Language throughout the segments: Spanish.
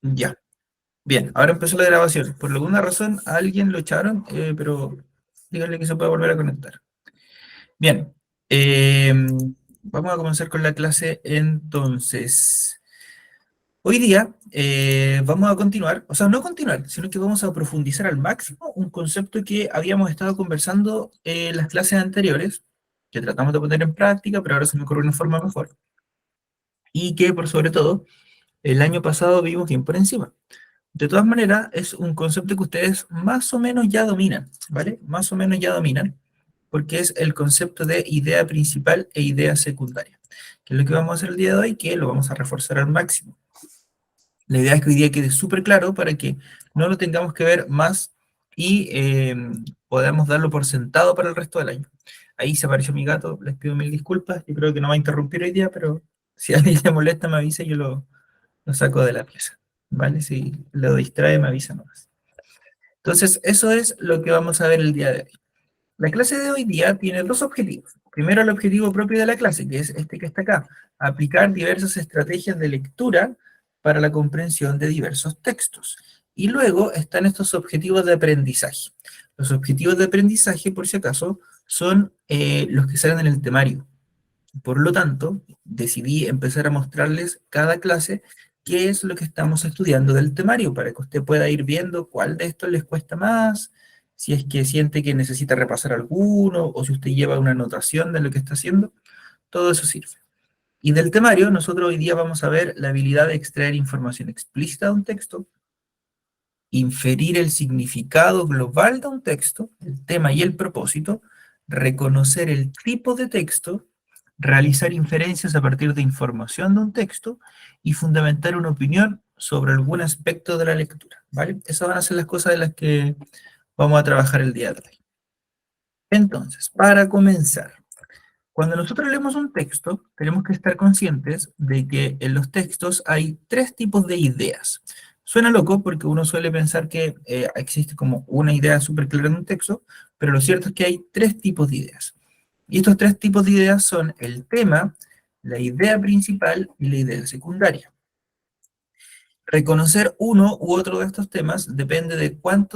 Ya, bien, ahora empezó la grabación. Por alguna razón a alguien lo echaron, pero díganle que se puede volver a conectar. Bien, eh, vamos a comenzar con la clase entonces. Hoy día vamos a continuar, o sea, no continuar, sino que vamos a profundizar al máximo un concepto que habíamos estado conversando en las clases anteriores, que tratamos de poner en práctica, pero ahora se me ocurre una forma mejor, y que por sobre todo el año pasado vimos bien por encima. De todas maneras, es un concepto que ustedes más o menos ya dominan, ¿vale? Más o menos ya dominan, porque es el concepto de idea principal e idea secundaria, que es lo que vamos a hacer el día de hoy, que lo vamos a reforzar al máximo. La idea es que hoy día quede súper claro para que no lo tengamos que ver más y podamos darlo por sentado para el resto del año. Ahí se apareció mi gato, les pido mil disculpas, yo creo que no va a interrumpir hoy día, pero si a alguien le molesta me avisa y yo lo saco de la pieza, ¿vale? Si lo distrae me avisa nomás. Entonces, eso es lo que vamos a ver el día de hoy. La clase de hoy día tiene dos objetivos. Primero, el objetivo propio de la clase, que es este que está acá, aplicar diversas estrategias de lectura para la comprensión de diversos textos. Y luego están estos objetivos de aprendizaje. Los objetivos de aprendizaje, por si acaso, son los que salen en el temario. Por lo tanto, decidí empezar a mostrarles cada clase qué es lo que estamos estudiando del temario, para que usted pueda ir viendo cuál de estos les cuesta más, si es que siente que necesita repasar alguno, o si usted lleva una anotación de lo que está haciendo, todo eso sirve. Y del temario, nosotros hoy día vamos a ver la habilidad de extraer información explícita de un texto, inferir el significado global de un texto, el tema y el propósito, reconocer el tipo de texto, realizar inferencias a partir de información de un texto y fundamentar una opinión sobre algún aspecto de la lectura, ¿vale? Esas van a ser las cosas de las que vamos a trabajar el día de hoy. Entonces, para comenzar, cuando nosotros leemos un texto, tenemos que estar conscientes de que en los textos hay tres tipos de ideas. Suena loco porque uno suele pensar que existe como una idea súper clara en un texto, pero lo cierto es que hay tres tipos de ideas. Y estos tres tipos de ideas son el tema, la idea principal y la idea secundaria. Reconocer uno u otro de estos temas depende de cuán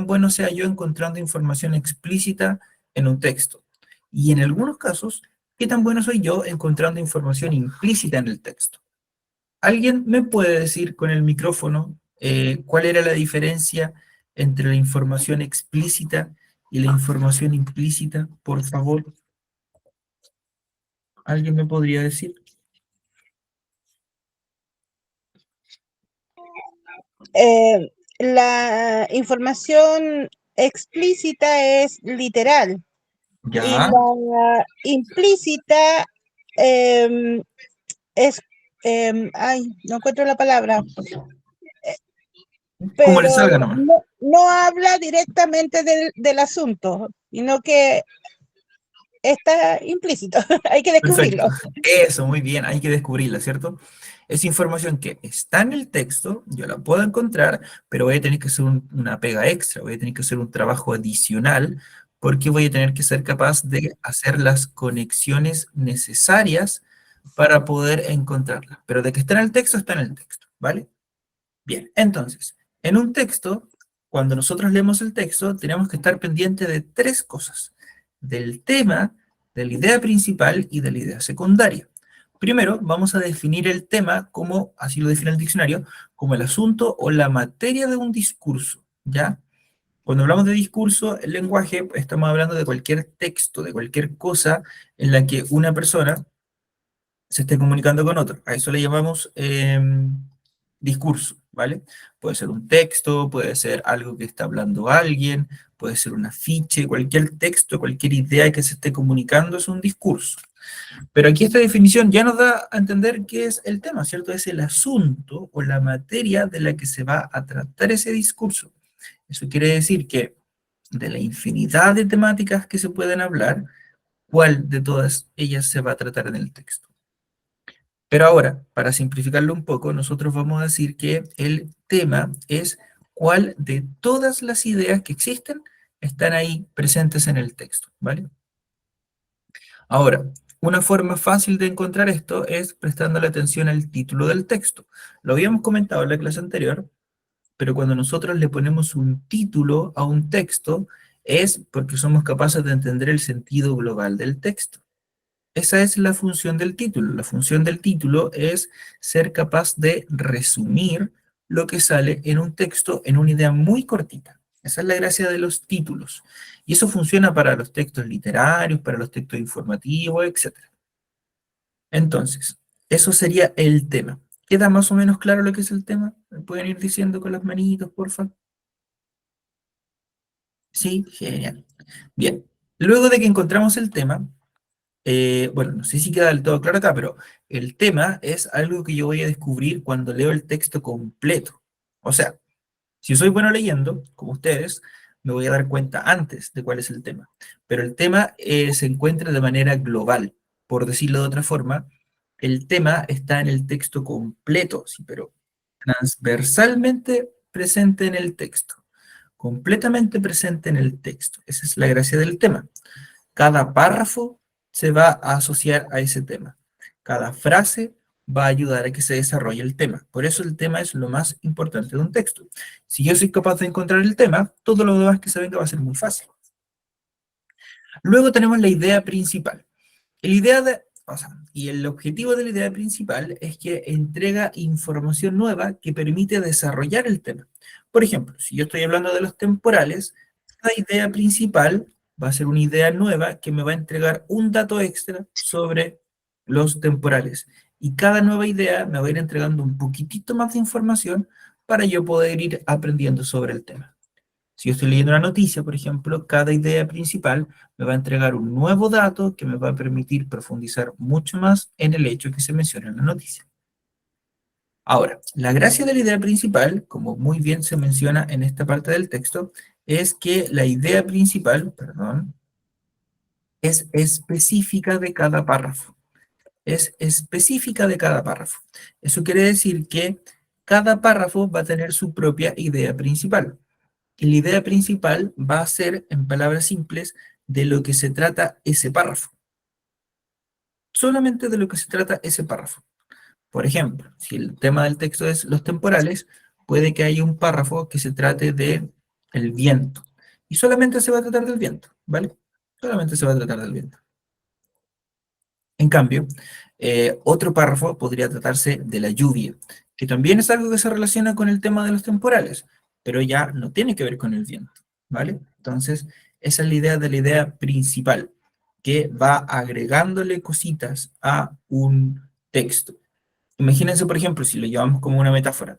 bueno sea yo encontrando información explícita en un texto. Y en algunos casos, qué tan bueno soy yo encontrando información implícita en el texto. ¿Alguien me puede decir con el micrófono cuál era la diferencia entre la información explícita y la información implícita? Por favor, ¿alguien me podría decir? La información explícita es literal y Ya, la implícita eh, es, ay, no encuentro la palabra, como le pero salga nomás. no habla directamente del asunto, sino que está implícito, hay que descubrirlo. Perfecto. Eso, muy bien, hay que descubrirla, ¿cierto? Es información que está en el texto, yo la puedo encontrar, pero voy a tener que hacer una pega extra, voy a tener que hacer un trabajo adicional, porque voy a tener que ser capaz de hacer las conexiones necesarias para poder encontrarla. Pero de que está en el texto, está en el texto, ¿vale? Bien, entonces, en un texto, cuando nosotros leemos el texto, tenemos que estar pendientes de tres cosas: del tema, de la idea principal y de la idea secundaria. Primero, vamos a definir el tema como, así lo define el diccionario, como el asunto o la materia de un discurso, ¿ya? Cuando hablamos de discurso, el lenguaje, estamos hablando de cualquier texto, de cualquier cosa en la que una persona se esté comunicando con otro. A eso le llamamos discurso, ¿vale? Puede ser un texto, puede ser algo que está hablando alguien, puede ser un afiche, cualquier texto, cualquier idea que se esté comunicando es un discurso. Pero aquí esta definición ya nos da a entender qué es el tema, ¿cierto? Es el asunto o la materia de la que se va a tratar ese discurso. Eso quiere decir que de la infinidad de temáticas que se pueden hablar, ¿cuál de todas ellas se va a tratar en el texto? Pero ahora, para simplificarlo un poco, nosotros vamos a decir que el tema es cuál de todas las ideas que existen están ahí presentes en el texto, ¿vale? Ahora, Una forma fácil de encontrar esto es prestando atención al título del texto. Lo habíamos comentado en la clase anterior, pero cuando nosotros le ponemos un título a un texto, es porque somos capaces de entender el sentido global del texto. Esa es la función del título. La función del título es ser capaz de resumir lo que sale en un texto en una idea muy cortita. Esa es la gracia de los títulos. Y eso funciona para los textos literarios, para los textos informativos, etc. Entonces, eso sería el tema. ¿Queda más o menos claro lo que es el tema? ¿Me pueden ir diciendo con las manitos, por favor? Sí, genial. Bien, luego de que encontramos el tema, bueno, no sé si queda del todo claro acá, pero el tema es algo que yo voy a descubrir cuando leo el texto completo. O sea, si soy bueno leyendo, como ustedes, me voy a dar cuenta antes de cuál es el tema. Pero el tema se encuentra de manera global. Por decirlo de otra forma, el tema está en el texto completo, sí, pero transversalmente presente en el texto. Completamente presente en el texto. Esa es la gracia del tema. Cada párrafo se va a asociar a ese tema. Cada frase va a ayudar a que se desarrolle el tema. Por eso el tema es lo más importante de un texto. Si yo soy capaz de encontrar el tema, todo lo demás que se venga va a ser muy fácil. Luego tenemos la idea principal. Y el objetivo de la idea principal es que entrega información nueva que permite desarrollar el tema. Por ejemplo, si yo estoy hablando de los temporales, la idea principal va a ser una idea nueva que me va a entregar un dato extra sobre los temporales. Y cada nueva idea me va a ir entregando un poquitito más de información para yo poder ir aprendiendo sobre el tema. Si yo estoy leyendo una noticia, por ejemplo, cada idea principal me va a entregar un nuevo dato que me va a permitir profundizar mucho más en el hecho que se menciona en la noticia. Ahora, la gracia de la idea principal, como muy bien se menciona en esta parte del texto, es que la idea principal, perdón, es específica de cada párrafo. Es específica de cada párrafo. Eso quiere decir que cada párrafo va a tener su propia idea principal. Y la idea principal va a ser, en palabras simples, de lo que se trata ese párrafo. Solamente de lo que se trata ese párrafo. Por ejemplo, si el tema del texto es los temporales, puede que haya un párrafo que se trate de el viento. Y solamente se va a tratar del viento, ¿vale? Solamente se va a tratar del viento. En cambio, otro párrafo podría tratarse de la lluvia, que también es algo que se relaciona con el tema de los temporales, pero ya no tiene que ver con el viento, ¿vale? Entonces, esa es la idea de la idea principal, que va agregándole cositas a un texto. Imagínense, por ejemplo, si lo llevamos como una metáfora.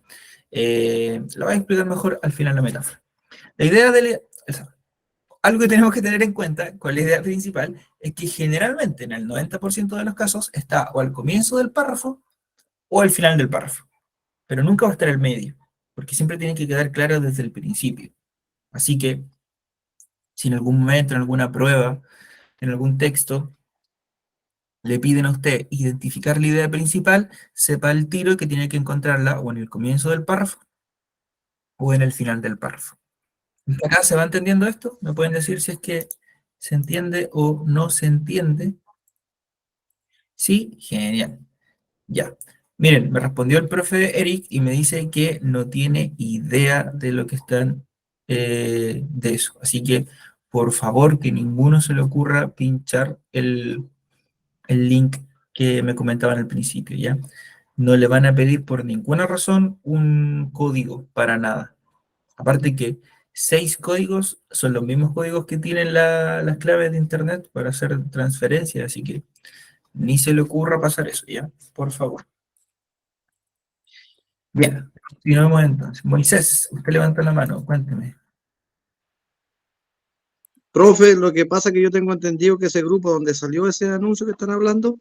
Lo voy a explicar mejor al final la metáfora. La idea de algo que tenemos que tener en cuenta con la idea principal es que generalmente en el 90% de los casos está o al comienzo del párrafo o al final del párrafo, pero nunca va a estar al medio, porque siempre tiene que quedar claro desde el principio. Así que si en algún momento, en alguna prueba, en algún texto, le piden a usted identificar la idea principal, sepa el tiro que tiene que encontrarla o en el comienzo del párrafo o en el final del párrafo. ¿Acá se va entendiendo esto? ¿Me pueden decir si es que se entiende o no se entiende? Sí, genial. Ya. Miren, me respondió el profe Eric y me dice que no tiene idea de lo que están de eso. Así que, por favor, que ninguno se le ocurra pinchar el link que me comentaban al principio, ¿ya? No le van a pedir por ninguna razón un código, para nada. Aparte que 6 códigos son los mismos códigos que tienen las claves de internet para hacer transferencias, así que ni se le ocurra pasar eso, ¿ya? Por favor. Bien, continuamos entonces. Moisés, usted levanta la mano, cuénteme. Profe, lo que pasa es que yo tengo entendido que ese grupo donde salió ese anuncio que están hablando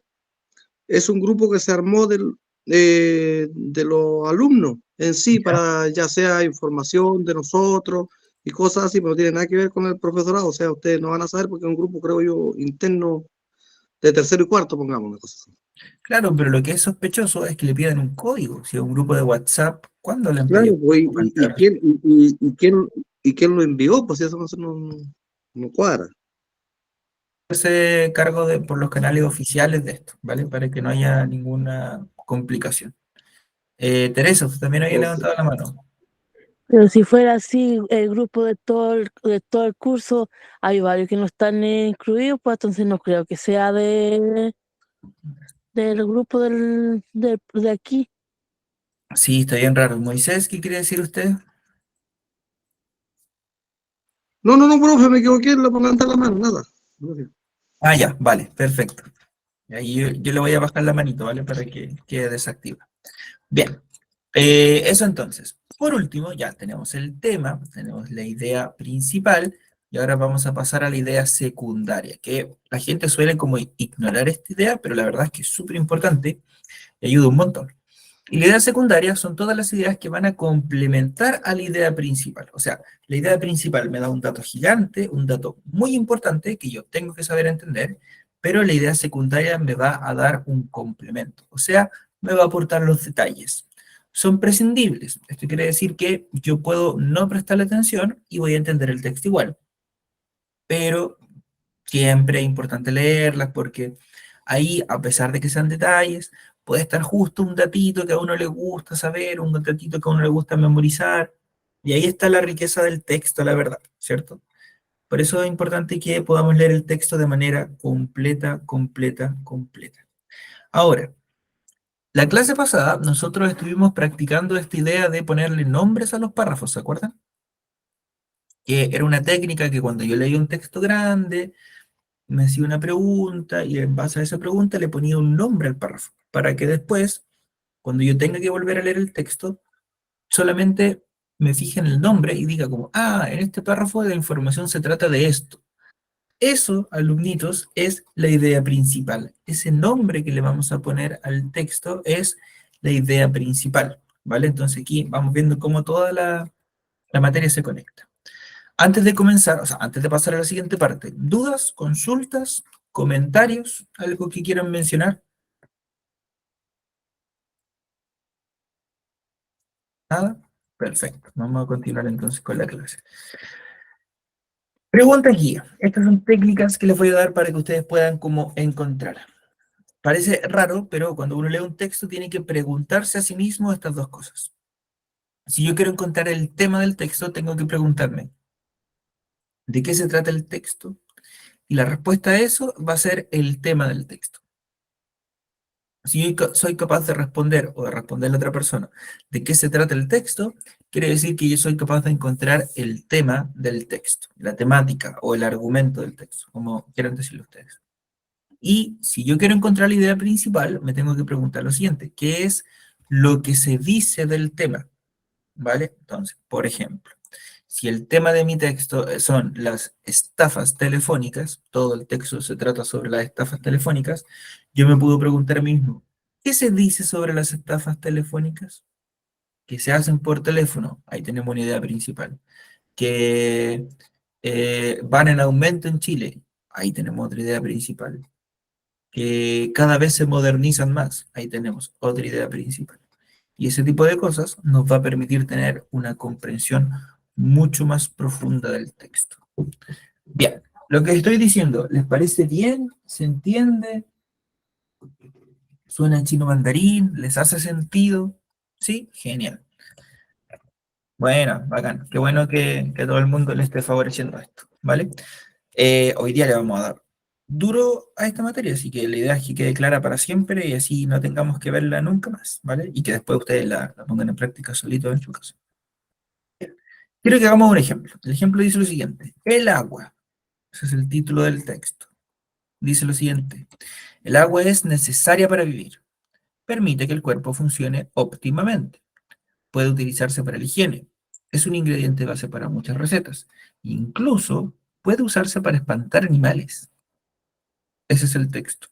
es un grupo que se armó de los alumnos en sí, Ya. para ya sea información de nosotros y cosas así, pero no tiene nada que ver con el profesorado. O sea, ustedes no van a saber porque es un grupo, creo yo, interno de tercero y cuarto, pongamos una cosa así. Claro, pero lo que es sospechoso es que le pidan un código. Si es un grupo de WhatsApp, ¿cuándo le han pedido Claro, pues, código para y entrar? quién, y quién lo envió, pues eso no cuadra. hacerse cargo de, por los canales oficiales de esto, ¿vale? Para que no haya ninguna complicación. Teresa, usted también había Ok. levantado la mano. Pero si fuera así, el grupo de todo el curso, hay varios que no están incluidos, pues entonces no creo que sea del grupo de aquí. Sí, está bien raro. Moisés, ¿qué quiere decir usted? No, no, no, profe, me equivoqué en levantar la mano, nada. Ah, ya, vale, perfecto. Ahí yo le voy a bajar la manito, ¿vale? Para que quede desactiva. Bien, eso entonces. Por último, ya tenemos el tema, tenemos la idea principal, y ahora vamos a pasar a la idea secundaria, que la gente suele como ignorar esta idea, pero la verdad es que es súper importante y ayuda un montón. Y la idea secundaria son todas las ideas que van a complementar a la idea principal. O sea, la idea principal me da un dato gigante, un dato muy importante que yo tengo que saber entender, pero la idea secundaria me va a dar un complemento. O sea, me va a aportar los detalles. Son prescindibles. Esto quiere decir que yo puedo no prestarle atención y voy a entender el texto igual. Pero siempre es importante leerlas porque ahí, a pesar de que sean detalles, puede estar justo un datito que a uno le gusta saber, un datito que a uno le gusta memorizar, y ahí está la riqueza del texto, la verdad, ¿cierto? Por eso es importante que podamos leer el texto de manera completa, completa, completa. Ahora, la clase pasada nosotros estuvimos practicando esta idea de ponerle nombres a los párrafos, ¿se acuerdan? Que era una técnica que cuando yo leía un texto grande, me hacía una pregunta y en base a esa pregunta le ponía un nombre al párrafo, para que después, cuando yo tenga que volver a leer el texto, solamente me fije en el nombre y diga como, ah, en este párrafo la información se trata de esto. Eso, alumnitos, es la idea principal. Ese nombre que le vamos a poner al texto es la idea principal, ¿vale? Entonces aquí vamos viendo cómo toda la materia se conecta. Antes de comenzar, o sea, antes de pasar a la siguiente parte, ¿dudas, consultas, comentarios, algo que quieran mencionar? ¿Nada? Perfecto. Vamos a continuar entonces con la clase. Pregunta guía. Estas son técnicas que les voy a dar para que ustedes puedan como encontrar. Parece raro, pero cuando uno lee un texto tiene que preguntarse a sí mismo estas dos cosas. Si yo quiero encontrar el tema del texto, tengo que preguntarme, ¿de qué se trata el texto? Y la respuesta a eso va a ser el tema del texto. Si yo soy capaz de responder o de responderle a otra persona de qué se trata el texto, quiere decir que yo soy capaz de encontrar el tema del texto, la temática o el argumento del texto, como quieran decirlo ustedes. Y si yo quiero encontrar la idea principal, me tengo que preguntar lo siguiente, ¿qué es lo que se dice del tema? ¿Vale? Entonces, por ejemplo, si el tema de mi texto son las estafas telefónicas, todo el texto se trata sobre las estafas telefónicas, yo me puedo preguntar mismo, ¿qué se dice sobre las estafas telefónicas? Que se hacen por teléfono, ahí tenemos una idea principal. Que van en aumento en Chile, ahí tenemos otra idea principal. Que cada vez se modernizan más, ahí tenemos otra idea principal. Y ese tipo de cosas nos va a permitir tener una comprensión mucho más profunda del texto. Bien, lo que estoy diciendo, ¿les parece bien? ¿Se entiende? ¿Suena en chino mandarín? ¿Les hace sentido? ¿Sí? Genial. Bueno, bacán. Qué bueno que a todo el mundo le esté favoreciendo esto, ¿vale? Hoy día le vamos a dar duro a esta materia, así que la idea es que quede clara para siempre y así no tengamos que verla nunca más, ¿vale? Y que después ustedes la pongan en práctica solito en su casa. Quiero que hagamos un ejemplo. El ejemplo dice lo siguiente. El agua. Ese es el título del texto. Dice lo siguiente. El agua es necesaria para vivir. Permite que el cuerpo funcione óptimamente. Puede utilizarse para la higiene. Es un ingrediente base para muchas recetas. Incluso puede usarse para espantar animales. Ese es el texto.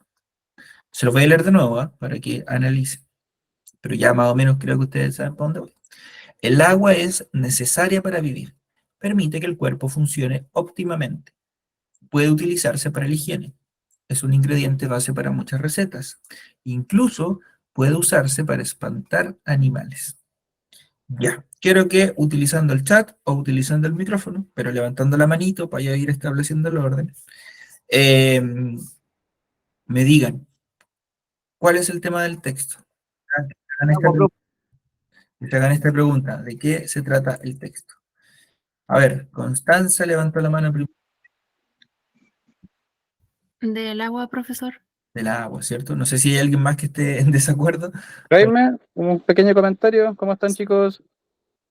Se lo voy a leer de nuevo, ¿ah? Para que analicen. Pero ya más o menos creo que ustedes saben para dónde voy. El agua es necesaria para vivir. Permite que el cuerpo funcione óptimamente. Puede utilizarse para la higiene. Es un ingrediente base para muchas recetas. Incluso puede usarse para espantar animales. Ya, quiero que utilizando el chat o utilizando el micrófono, pero levantando la manito para ya ir estableciendo el orden, eh, me digan, ¿cuál es el tema del texto? Hagan esta, Agua, profe. que se hagan esta pregunta, ¿de qué se trata el texto? A ver, Constanza levantó la mano primero. Del agua, profesor. Del agua, ¿cierto? No sé si hay alguien más que esté en desacuerdo. Jaime, un pequeño comentario. ¿Cómo están, chicos?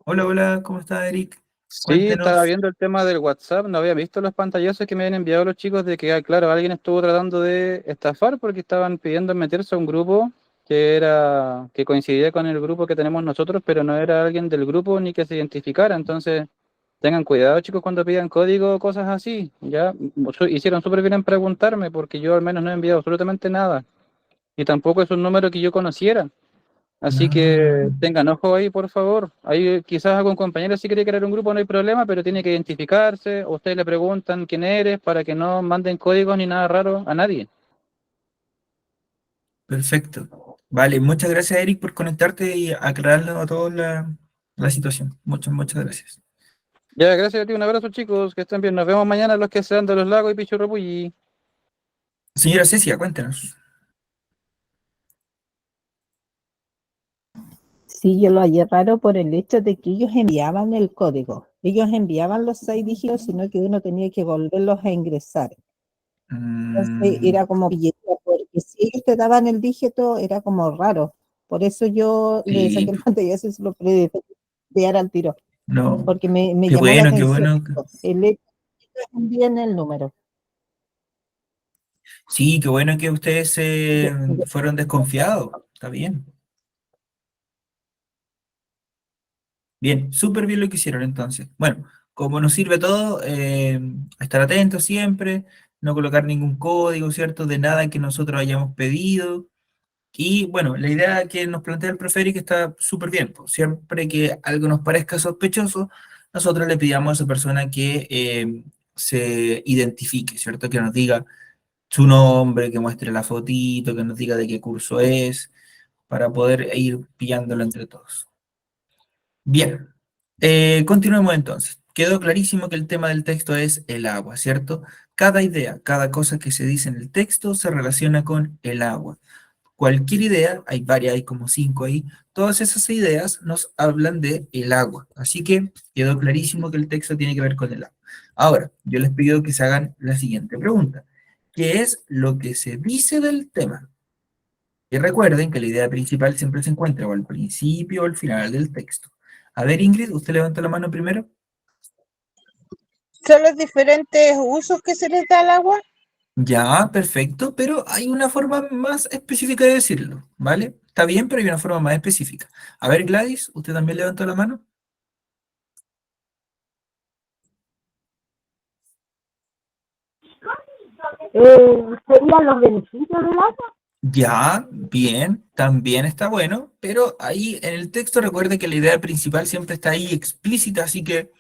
Hola, hola, ¿cómo está Eric? Sí, estaba Cuéntenos. viendo el tema del WhatsApp. No había visto los pantallazos que me habían enviado los chicos de que, claro, alguien estuvo tratando de estafar porque estaban pidiendo meterse a un grupo que coincidía con el grupo que tenemos nosotros, pero no era alguien del grupo ni que se identificara. Entonces, tengan cuidado, chicos, cuando pidan código o cosas así. Ya hicieron súper bien en preguntarme porque yo al menos no he enviado absolutamente nada. Y tampoco es un número que yo conociera. Así Ah, que tengan ojo ahí, por favor. Ahí quizás algún compañero si quiere crear un grupo, no hay problema, pero tiene que identificarse. O ustedes le preguntan quién eres para que no manden códigos ni nada raro a nadie. perfecto. Vale, muchas gracias Eric por conectarte y aclararlo a todos la situación. Muchas, muchas gracias. Ya, gracias a ti, un abrazo, chicos, que estén bien. Nos vemos mañana los que sean de los lagos y Pichurropulli. Señora Cecia, cuéntenos. Sí, yo lo hallé raro por el hecho de que ellos enviaban el código. Ellos enviaban los 6 dígitos, sino que uno tenía que volverlos a ingresar. Entonces Mm, era como billetera, porque si ellos te daban el dígito, era como raro. Por eso yo le sí, saqué el pantallazo y se lo pude enviar al tiro, no. porque me Qué llamó la bueno, qué atención bueno. eso, el hecho de que envíen el número. Sí, qué bueno que ustedes Ya, ya. fueron desconfiados. Está bien. Bien, súper bien lo que hicieron entonces. Bueno, como nos sirve todo, estar atentos siempre, no colocar ningún código, ¿cierto? De nada que nosotros hayamos pedido. Y bueno, la idea que nos plantea el profe Eric está súper bien, pues. Siempre que algo nos parezca sospechoso, nosotros le pidamos a esa persona que se identifique, ¿cierto? Que nos diga su nombre, que muestre la fotito, que nos diga de qué curso es, para poder ir pillándolo entre todos. Bien, continuemos entonces. Quedó clarísimo que el tema del texto es el agua, ¿cierto? Cada idea, cada cosa que se dice en el texto se relaciona con el agua. Cualquier idea, hay varias, hay como 5 ahí, todas esas ideas nos hablan de el agua. Así que quedó clarísimo que el texto tiene que ver con el agua. Ahora, yo les pido que se hagan la siguiente pregunta. ¿Qué es lo que se dice del tema? Y recuerden que la idea principal siempre se encuentra o al principio o al final del texto. A ver, Ingrid, usted levanta la mano primero. ¿Son los diferentes usos que se les da al agua? Ya, perfecto, pero hay una forma más específica de decirlo, ¿vale? Está bien, pero hay una forma más específica. A ver, Gladys, ¿usted también levantó la mano? ¿Serían los beneficios del agua? Ya, bien, también está bueno, pero ahí en el texto recuerde que la idea principal siempre está ahí explícita, así que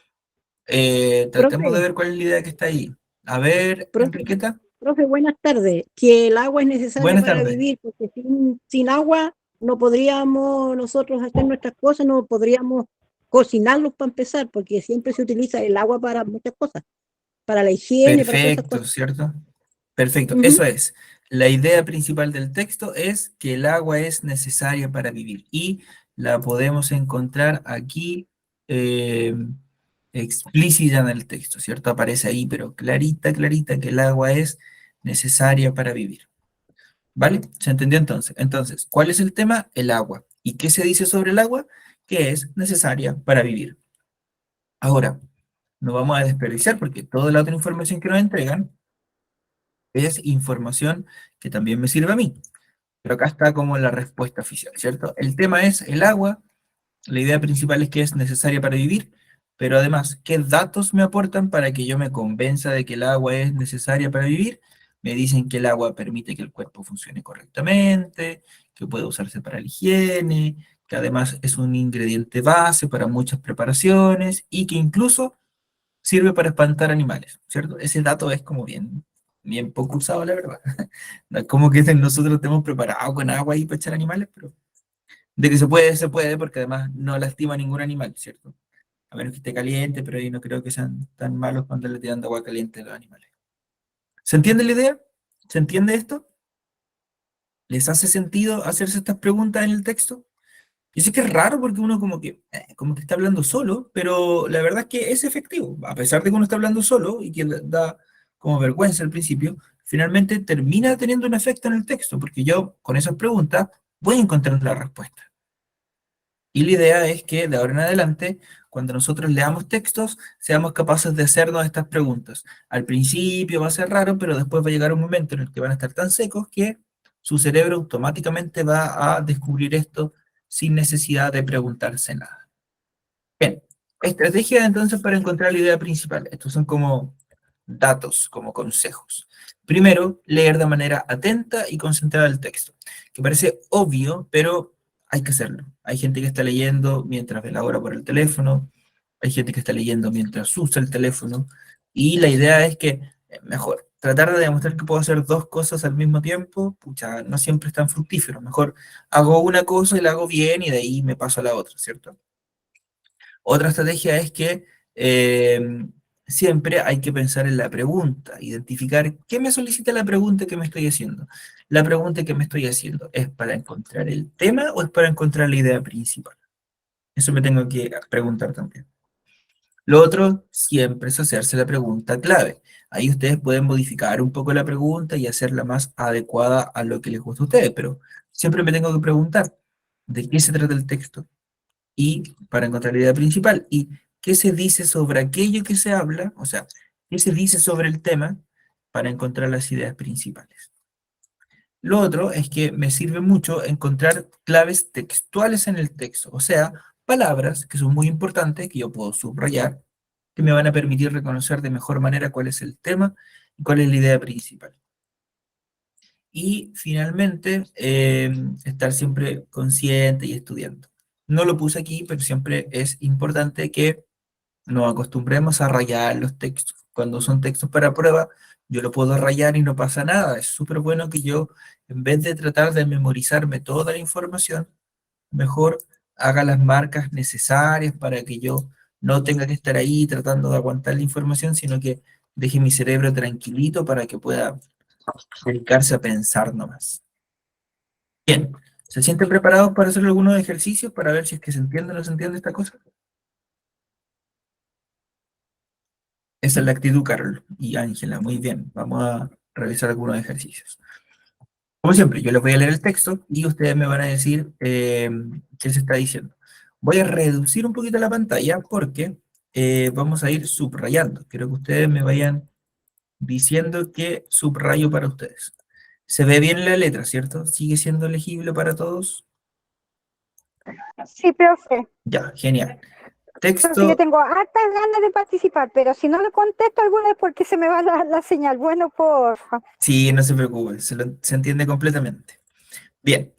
tratemos de Profe, ver cuál es la idea que está ahí. A ver, profe, Enriqueta, profe, buenas tardes. Que el agua es necesaria buenas para tardes. vivir, porque sin agua no podríamos nosotros hacer nuestras cosas, no podríamos cocinarlos para empezar, porque siempre se utiliza el agua para muchas cosas, para la higiene, para todas esas Perfecto, cosas. ¿cierto? Perfecto, Ujú. eso es. La idea principal del texto es que el agua es necesaria para vivir y la podemos encontrar aquí eh, explícita en el texto, ¿cierto? Aparece ahí, pero clarita, clarita que el agua es necesaria para vivir. ¿Vale? ¿Se entendió entonces? Entonces, ¿cuál es el tema? El agua. ¿Y qué se dice sobre el agua? Que es necesaria para vivir. Ahora, no vamos a desperdiciar porque toda la otra información que nos entregan es información que también me sirve a mí. Pero acá está como la respuesta oficial, ¿cierto? El tema es el agua, la idea principal es que es necesaria para vivir, pero además, ¿qué datos me aportan para que yo me convenza de que el agua es necesaria para vivir? Me dicen que el agua permite que el cuerpo funcione correctamente, que puede usarse para la higiene, que además es un ingrediente base para muchas preparaciones y que incluso sirve para espantar animales, ¿cierto? Ese dato es como bien, bien poco usado, la verdad. No es como que nosotros tenemos preparado con agua ahí para echar animales, pero de que se puede, porque además no lastima a ningún animal, ¿cierto? A menos que esté caliente, pero ahí no creo que sean tan malos cuando le tiran agua caliente a los animales. ¿Se entiende la idea? ¿Se entiende esto? ¿Les hace sentido hacerse estas preguntas en el texto? Yo sé que es raro porque uno como que está hablando solo, pero la verdad es que es efectivo. A pesar de que uno está hablando solo y que da como vergüenza al principio, finalmente termina teniendo un efecto en el texto, porque yo con esas preguntas voy encontrando la respuesta. Y la idea es que de ahora en adelante, cuando nosotros leamos textos, seamos capaces de hacernos estas preguntas. Al principio va a ser raro, pero después va a llegar un momento en el que van a estar tan secos que su cerebro automáticamente va a descubrir esto sin necesidad de preguntarse nada. Bien, estrategia entonces para encontrar la idea principal. Estos son como datos, como consejos. Primero, leer de manera atenta y concentrada el texto, que parece obvio, pero hay que hacerlo. Hay gente que está leyendo mientras ve la hora por el teléfono, hay gente que está leyendo mientras usa el teléfono, y la idea es que, mejor, tratar de demostrar que puedo hacer dos cosas al mismo tiempo, pucha, no siempre es tan fructífero. Mejor hago una cosa y la hago bien y de ahí me paso a la otra, ¿cierto? Otra estrategia es que siempre hay que pensar en la pregunta, identificar qué me solicita la pregunta que me estoy haciendo. La pregunta que me estoy haciendo, ¿es para encontrar el tema o es para encontrar la idea principal? Eso me tengo que preguntar también. Lo otro siempre es hacerse la pregunta clave. Ahí ustedes pueden modificar un poco la pregunta y hacerla más adecuada a lo que les gusta a ustedes, pero siempre me tengo que preguntar, ¿de qué se trata el texto? Y para encontrar la idea principal. ¿Y qué se dice sobre aquello que se habla? O sea, ¿qué se dice sobre el tema para encontrar las ideas principales? Lo otro es que me sirve mucho encontrar claves textuales en el texto, o sea, palabras que son muy importantes, que yo puedo subrayar, que me van a permitir reconocer de mejor manera cuál es el tema y cuál es la idea principal. Y finalmente, estar siempre consciente y estudiando. No lo puse aquí, pero siempre es importante que nos acostumbremos a rayar los textos. Cuando son textos para prueba, yo lo puedo rayar y no pasa nada. Es súper bueno que yo, en vez de tratar de memorizarme toda la información, mejor haga las marcas necesarias para que yo no tenga que estar ahí tratando de aguantar la información, sino que deje mi cerebro tranquilito para que pueda dedicarse a pensar nomás. Bien, ¿se sienten preparados para hacer algunos ejercicios para ver si es que se entiende o no se entiende esta cosa? Esa es la actitud, Carol y Ángela. Muy bien, vamos a revisar algunos ejercicios. Como siempre, yo les voy a leer el texto y ustedes me van a decir qué se está diciendo. Voy a reducir un poquito la pantalla porque vamos a ir subrayando. Quiero que ustedes me vayan diciendo qué subrayo para ustedes. Se ve bien la letra, ¿cierto? ¿Sigue siendo legible para todos? Sí, profe. Ya, genial. Profe, yo Texto, tengo hartas ganas de participar, pero si no le contesto alguna es porque se me va la señal. Bueno, porfa. sí, no se preocupe, se entiende completamente. Bien,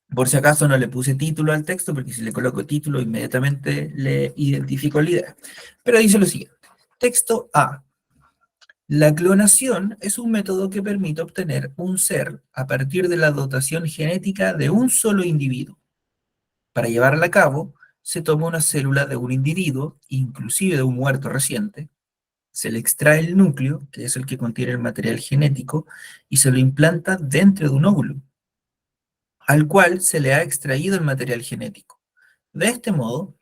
por si acaso no le puse título al texto, porque si le coloco título inmediatamente le identifico la idea. Pero dice lo siguiente. Texto A. La clonación es un método que permite obtener un ser a partir de la dotación genética de un solo individuo. Para llevarla a cabo, se toma una célula de un individuo, inclusive de un muerto reciente, se le extrae el núcleo, que es el que contiene el material genético, y se lo implanta dentro de un óvulo, al cual se le ha extraído el material genético. De este modo,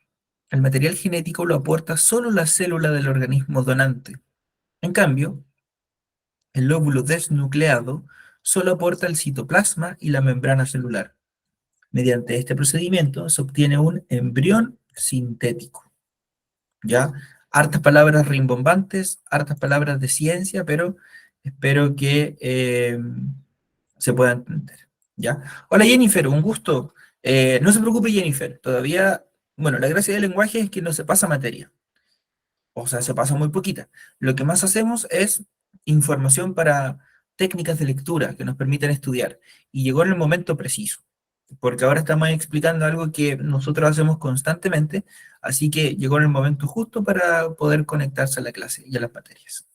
el material genético lo aporta solo la célula del organismo donante. En cambio, el óvulo desnucleado solo aporta el citoplasma y la membrana celular. Mediante este procedimiento se obtiene un embrión sintético. ¿Ya? Hartas palabras rimbombantes, hartas palabras de ciencia, pero espero que se pueda entender. ¿Ya? Hola Jennifer, un gusto. No se preocupe Jennifer, todavía, bueno, la gracia del lenguaje es que no se pasa materia, o sea, se pasa muy poquita. Lo que más hacemos es información para técnicas de lectura que nos permiten estudiar, y llegó en el momento preciso porque ahora estamos explicando algo que nosotros hacemos constantemente, así que llegó en el momento justo para poder conectarse a la clase y a las materias.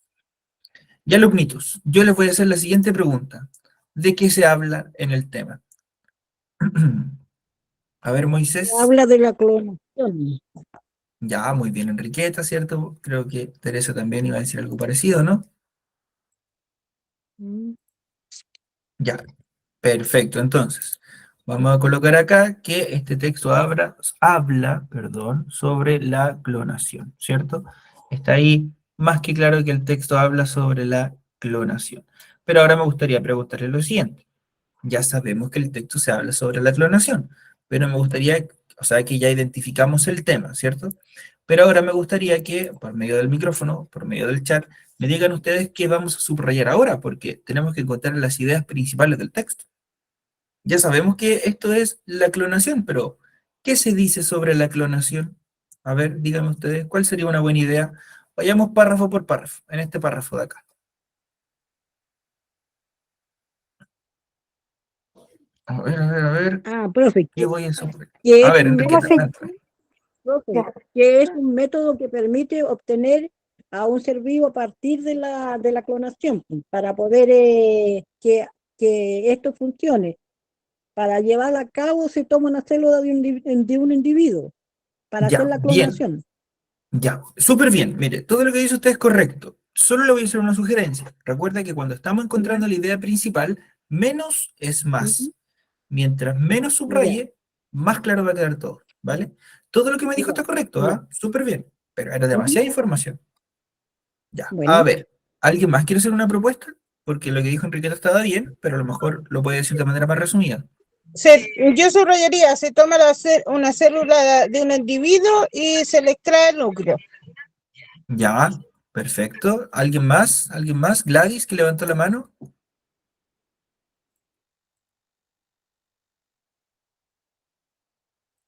Ya, alumnitos, yo les voy a hacer la siguiente pregunta. ¿De qué se habla en el tema? A ver, Moisés. Habla de la clonación. Ya, muy bien, Enriqueta, ¿cierto? Creo que Teresa también iba a decir algo parecido, ¿no? Ya, perfecto. Entonces, vamos a colocar acá que este texto habla, perdón, sobre la clonación, ¿cierto? Está ahí más que claro que el texto habla sobre la clonación. Pero ahora me gustaría preguntarle lo siguiente. Ya sabemos que el texto se habla sobre la clonación, pero me gustaría, o sea, que ya identificamos el tema, ¿cierto? Pero ahora me gustaría que, por medio del micrófono, por medio del chat, me digan ustedes qué vamos a subrayar ahora, porque tenemos que encontrar las ideas principales del texto. Ya sabemos que esto es la clonación, pero ¿qué se dice sobre la clonación? A ver, díganme ustedes, ¿cuál sería una buena idea? Vayamos párrafo por párrafo, en este párrafo de acá. A ver, a ver, a ver, Ah, profe, ¿qué voy a subrayar? que A es ver, un Enriqueta, Profe, entra. profe, ya. que es un método que permite obtener a un ser vivo a partir de la clonación, para poder que esto funcione. Para llevarla a cabo se toma una célula de un individuo para hacer Ya, la bien. clonación. Ya, súper bien. Mire, todo lo que dice usted es correcto. Solo le voy a hacer una sugerencia. Recuerda que cuando estamos encontrando la idea principal, menos es Ujú. más. Mientras menos Ya, subraye, más claro va a quedar todo, ¿vale? Todo lo que me dijo ya, está correcto, ya. ¿ah? Súper bien. Pero era Ujú. demasiada información. Ya, a Bueno, ver, ¿alguien más quiere hacer una propuesta? Porque lo que dijo Enriqueta estaba bien, pero a lo mejor lo puede decir de manera más resumida. Yo subrayaría, se toma una célula de un individuo y se le extrae el núcleo. Ya, perfecto. ¿Alguien más? ¿Alguien más? Gladys, que levantó la mano.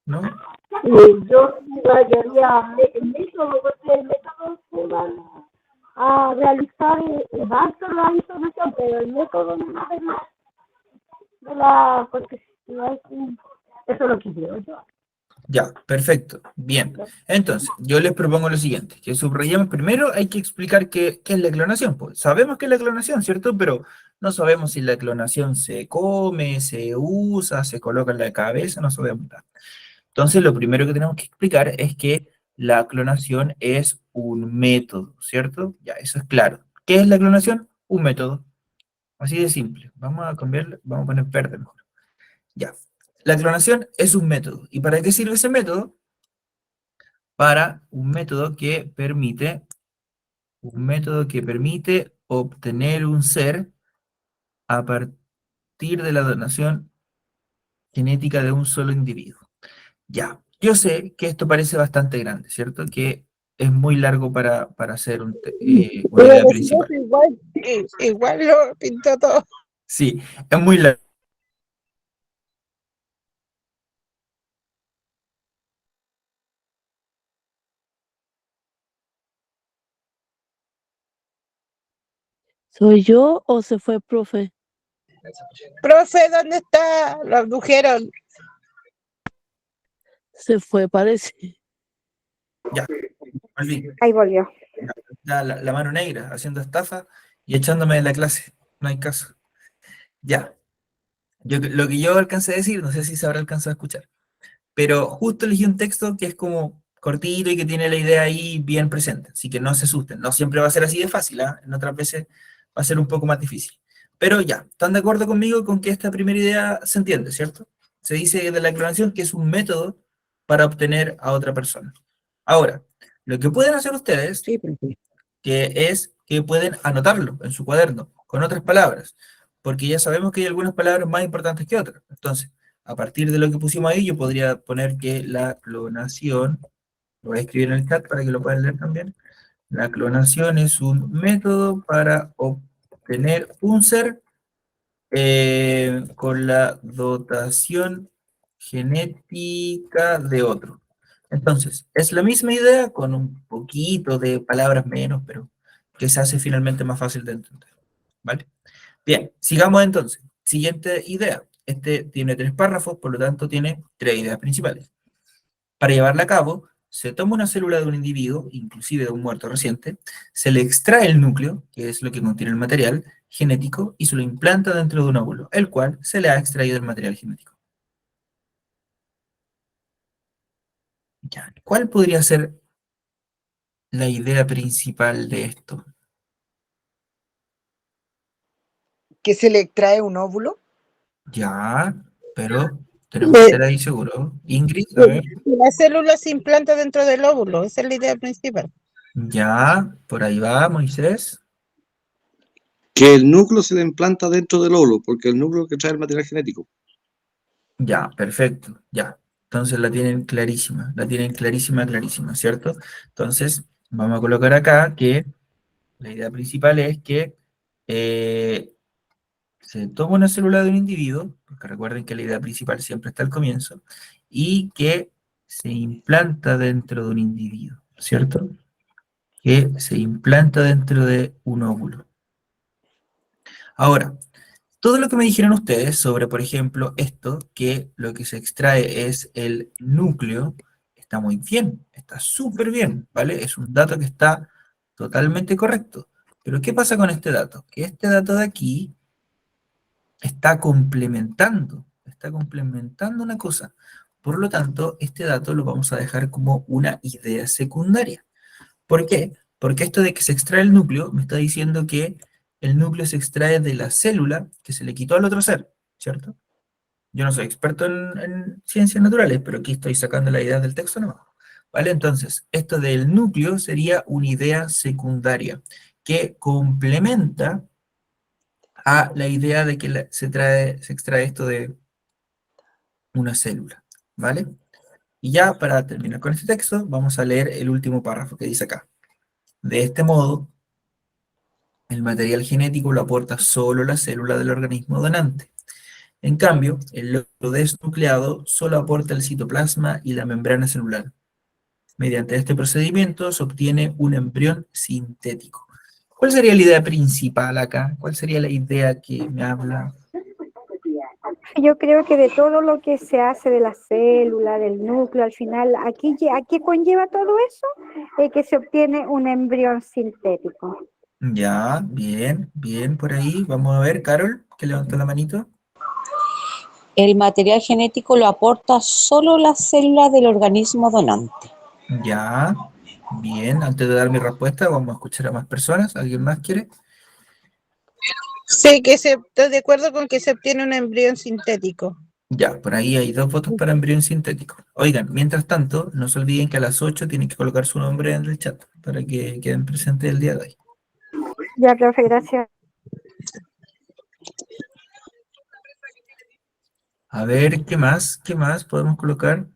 ¿No? Yo subrayaría el método, porque el método se va a realizar, va a ser la información, pero el método no de la porque eso es lo que creo yo. Ya, perfecto. Bien. Entonces, yo les propongo lo siguiente, que subrayemos primero, hay que explicar qué es la clonación. Pues sabemos que es la clonación, ¿cierto? Pero no sabemos si la clonación se come, se usa, se coloca en la cabeza, no sabemos nada. Entonces, lo primero que tenemos que explicar es que la clonación es un método, ¿cierto? Ya, eso es claro. ¿Qué es la clonación? Un método. Así de simple. Vamos a cambiar, vamos a poner verde mejor. Ya. La clonación es un método. ¿Y para qué sirve ese método? Para un método que permite obtener un ser a partir de la donación genética de un solo individuo. Ya, yo sé que esto parece bastante grande, ¿cierto? Que es muy largo para hacer una Pero idea los dos principal. igual lo pintó todo. Sí, es muy largo. ¿Soy yo o se fue el profe? Profe, ¿dónde está? Lo abdujeron. Se fue, parece. Ya, volví. Ahí volvió. La mano negra haciendo estafa y echándome de la clase. No hay caso. Ya, lo que yo alcancé a decir, no sé si se habrá alcanzado a escuchar, pero justo elegí un texto que es como cortito y que tiene la idea ahí bien presente, así que no se asusten, no siempre va a ser así de fácil, ¿ah? En otras veces va a ser un poco más difícil. Pero ya, ¿están de acuerdo conmigo con que esta primera idea se entiende, cierto? Se dice de la clonación que es un método para obtener a otra persona. Ahora, lo que pueden hacer ustedes, sí, profe. que es que pueden anotarlo en su cuaderno, con otras palabras, porque ya sabemos que hay algunas palabras más importantes que otras. Entonces, a partir de lo que pusimos ahí, yo podría poner que la clonación, lo voy a escribir en el chat para que lo puedan leer también, la clonación es un método para obtener un ser con la dotación genética de otro. Entonces, es la misma idea con un poquito de palabras menos, pero que se hace finalmente más fácil de entender. ¿Vale? Bien, sigamos entonces. Siguiente idea. Este tiene 3 párrafos, por lo tanto tiene 3 ideas principales. Para llevarla a cabo, se toma una célula de un individuo, inclusive de un muerto reciente, se le extrae el núcleo, que es lo que contiene el material genético, y se lo implanta dentro de un óvulo, el cual se le ha extraído el material genético. Ya, ¿cuál podría ser la idea principal de esto? que se le extrae un óvulo. Ya, pero tenemos que estar ahí seguro. Ingrid, a ver. La célula se implanta dentro del óvulo, esa es la idea principal. Ya, por ahí va, Moisés. Que el núcleo se le implanta dentro del óvulo, porque el núcleo que trae el material genético. Ya, perfecto, ya. Entonces la tienen clarísima, clarísima, ¿cierto? Entonces, vamos a colocar acá que la idea principal es que se toma una célula de un individuo, porque recuerden que la idea principal siempre está al comienzo, y que se implanta dentro de un individuo, ¿cierto? Que se implanta dentro de un óvulo. Ahora, todo lo que me dijeron ustedes sobre, por ejemplo, esto, que lo que se extrae es el núcleo, está muy bien, está súper bien, ¿vale? Es un dato que está totalmente correcto. Pero ¿qué pasa con este dato? Que este dato de aquí está complementando una cosa. Por lo tanto, este dato lo vamos a dejar como una idea secundaria. ¿Por qué? Porque esto de que se extrae el núcleo me está diciendo que el núcleo se extrae de la célula que se le quitó al otro ser, ¿cierto? Yo no soy experto en ciencias naturales, pero aquí estoy sacando la idea del texto nomás. ¿Vale? Entonces, esto del núcleo sería una idea secundaria que complementa a la idea de que se extrae esto de una célula, ¿vale? Y ya para terminar con este texto, vamos a leer el último párrafo que dice acá. De este modo, el material genético lo aporta solo la célula del organismo donante. En cambio, el óvulo desnucleado solo aporta el citoplasma y la membrana celular. Mediante este procedimiento se obtiene un embrión sintético. ¿Cuál sería la idea principal acá? ¿Cuál sería la idea que me habla? Yo creo que de todo lo que se hace de la célula, del núcleo, al final, aquí conlleva todo eso, que se obtiene un embrión sintético. Ya, bien, bien por ahí. Vamos a ver, Carol, que levantó la manito. El material genético lo aporta solo la célula del organismo donante. Ya, bien. Antes de dar mi respuesta, vamos a escuchar a más personas. ¿Alguien más quiere? Sí, estoy de acuerdo con que se obtiene un embrión sintético. Ya, por ahí hay 2 votos para embrión sintético. Oigan, mientras tanto, no se olviden que a las 8 tienen que colocar su nombre en el chat para que queden presentes el día de hoy. Ya, profe, gracias. A ver, ¿qué más? ¿Qué más podemos colocar?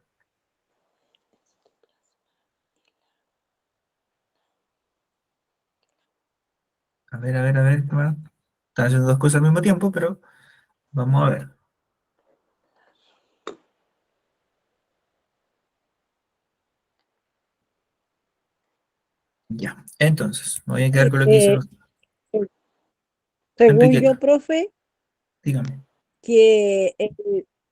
A ver, ¿qué más? Están haciendo 2 cosas al mismo tiempo, pero vamos a ver. Ya, entonces, me voy a quedar con lo que dicen ustedes. Según Enriqueta, yo, profe, dígame. que